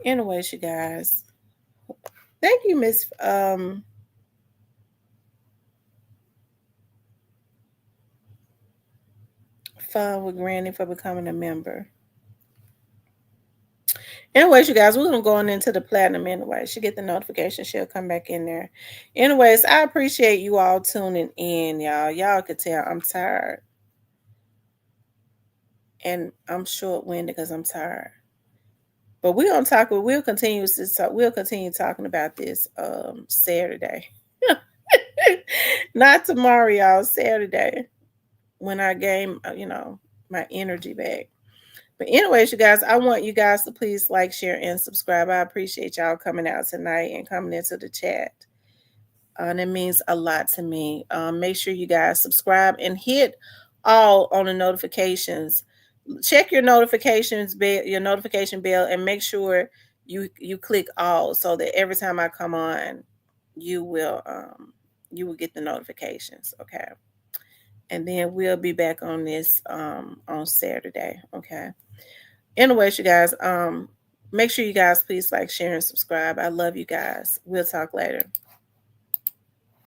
Anyways, you guys. Thank you, Miss Fun with Granny for becoming a member. Anyways, you guys, we're gonna go on into the platinum anyway. She get the notification, she'll come back in there. Anyways, I appreciate you all tuning in, y'all. Y'all could tell I'm tired. And I'm short-winded because I'm tired. But we'll continue talking about this Saturday. Not tomorrow, y'all, Saturday. When I gain, my energy back. But anyways, you guys, I want you guys to please like, share, and subscribe. I appreciate y'all coming out tonight and coming into the chat. And it means a lot to me. Make sure you guys subscribe and hit all on the notifications. Check your notification bell, and make sure you click all so that every time I come on, you will get the notifications. Okay. And then we'll be back on this on Saturday. Okay. Anyways, you guys, make sure you guys please like, share, and subscribe. I love you guys. We'll talk later.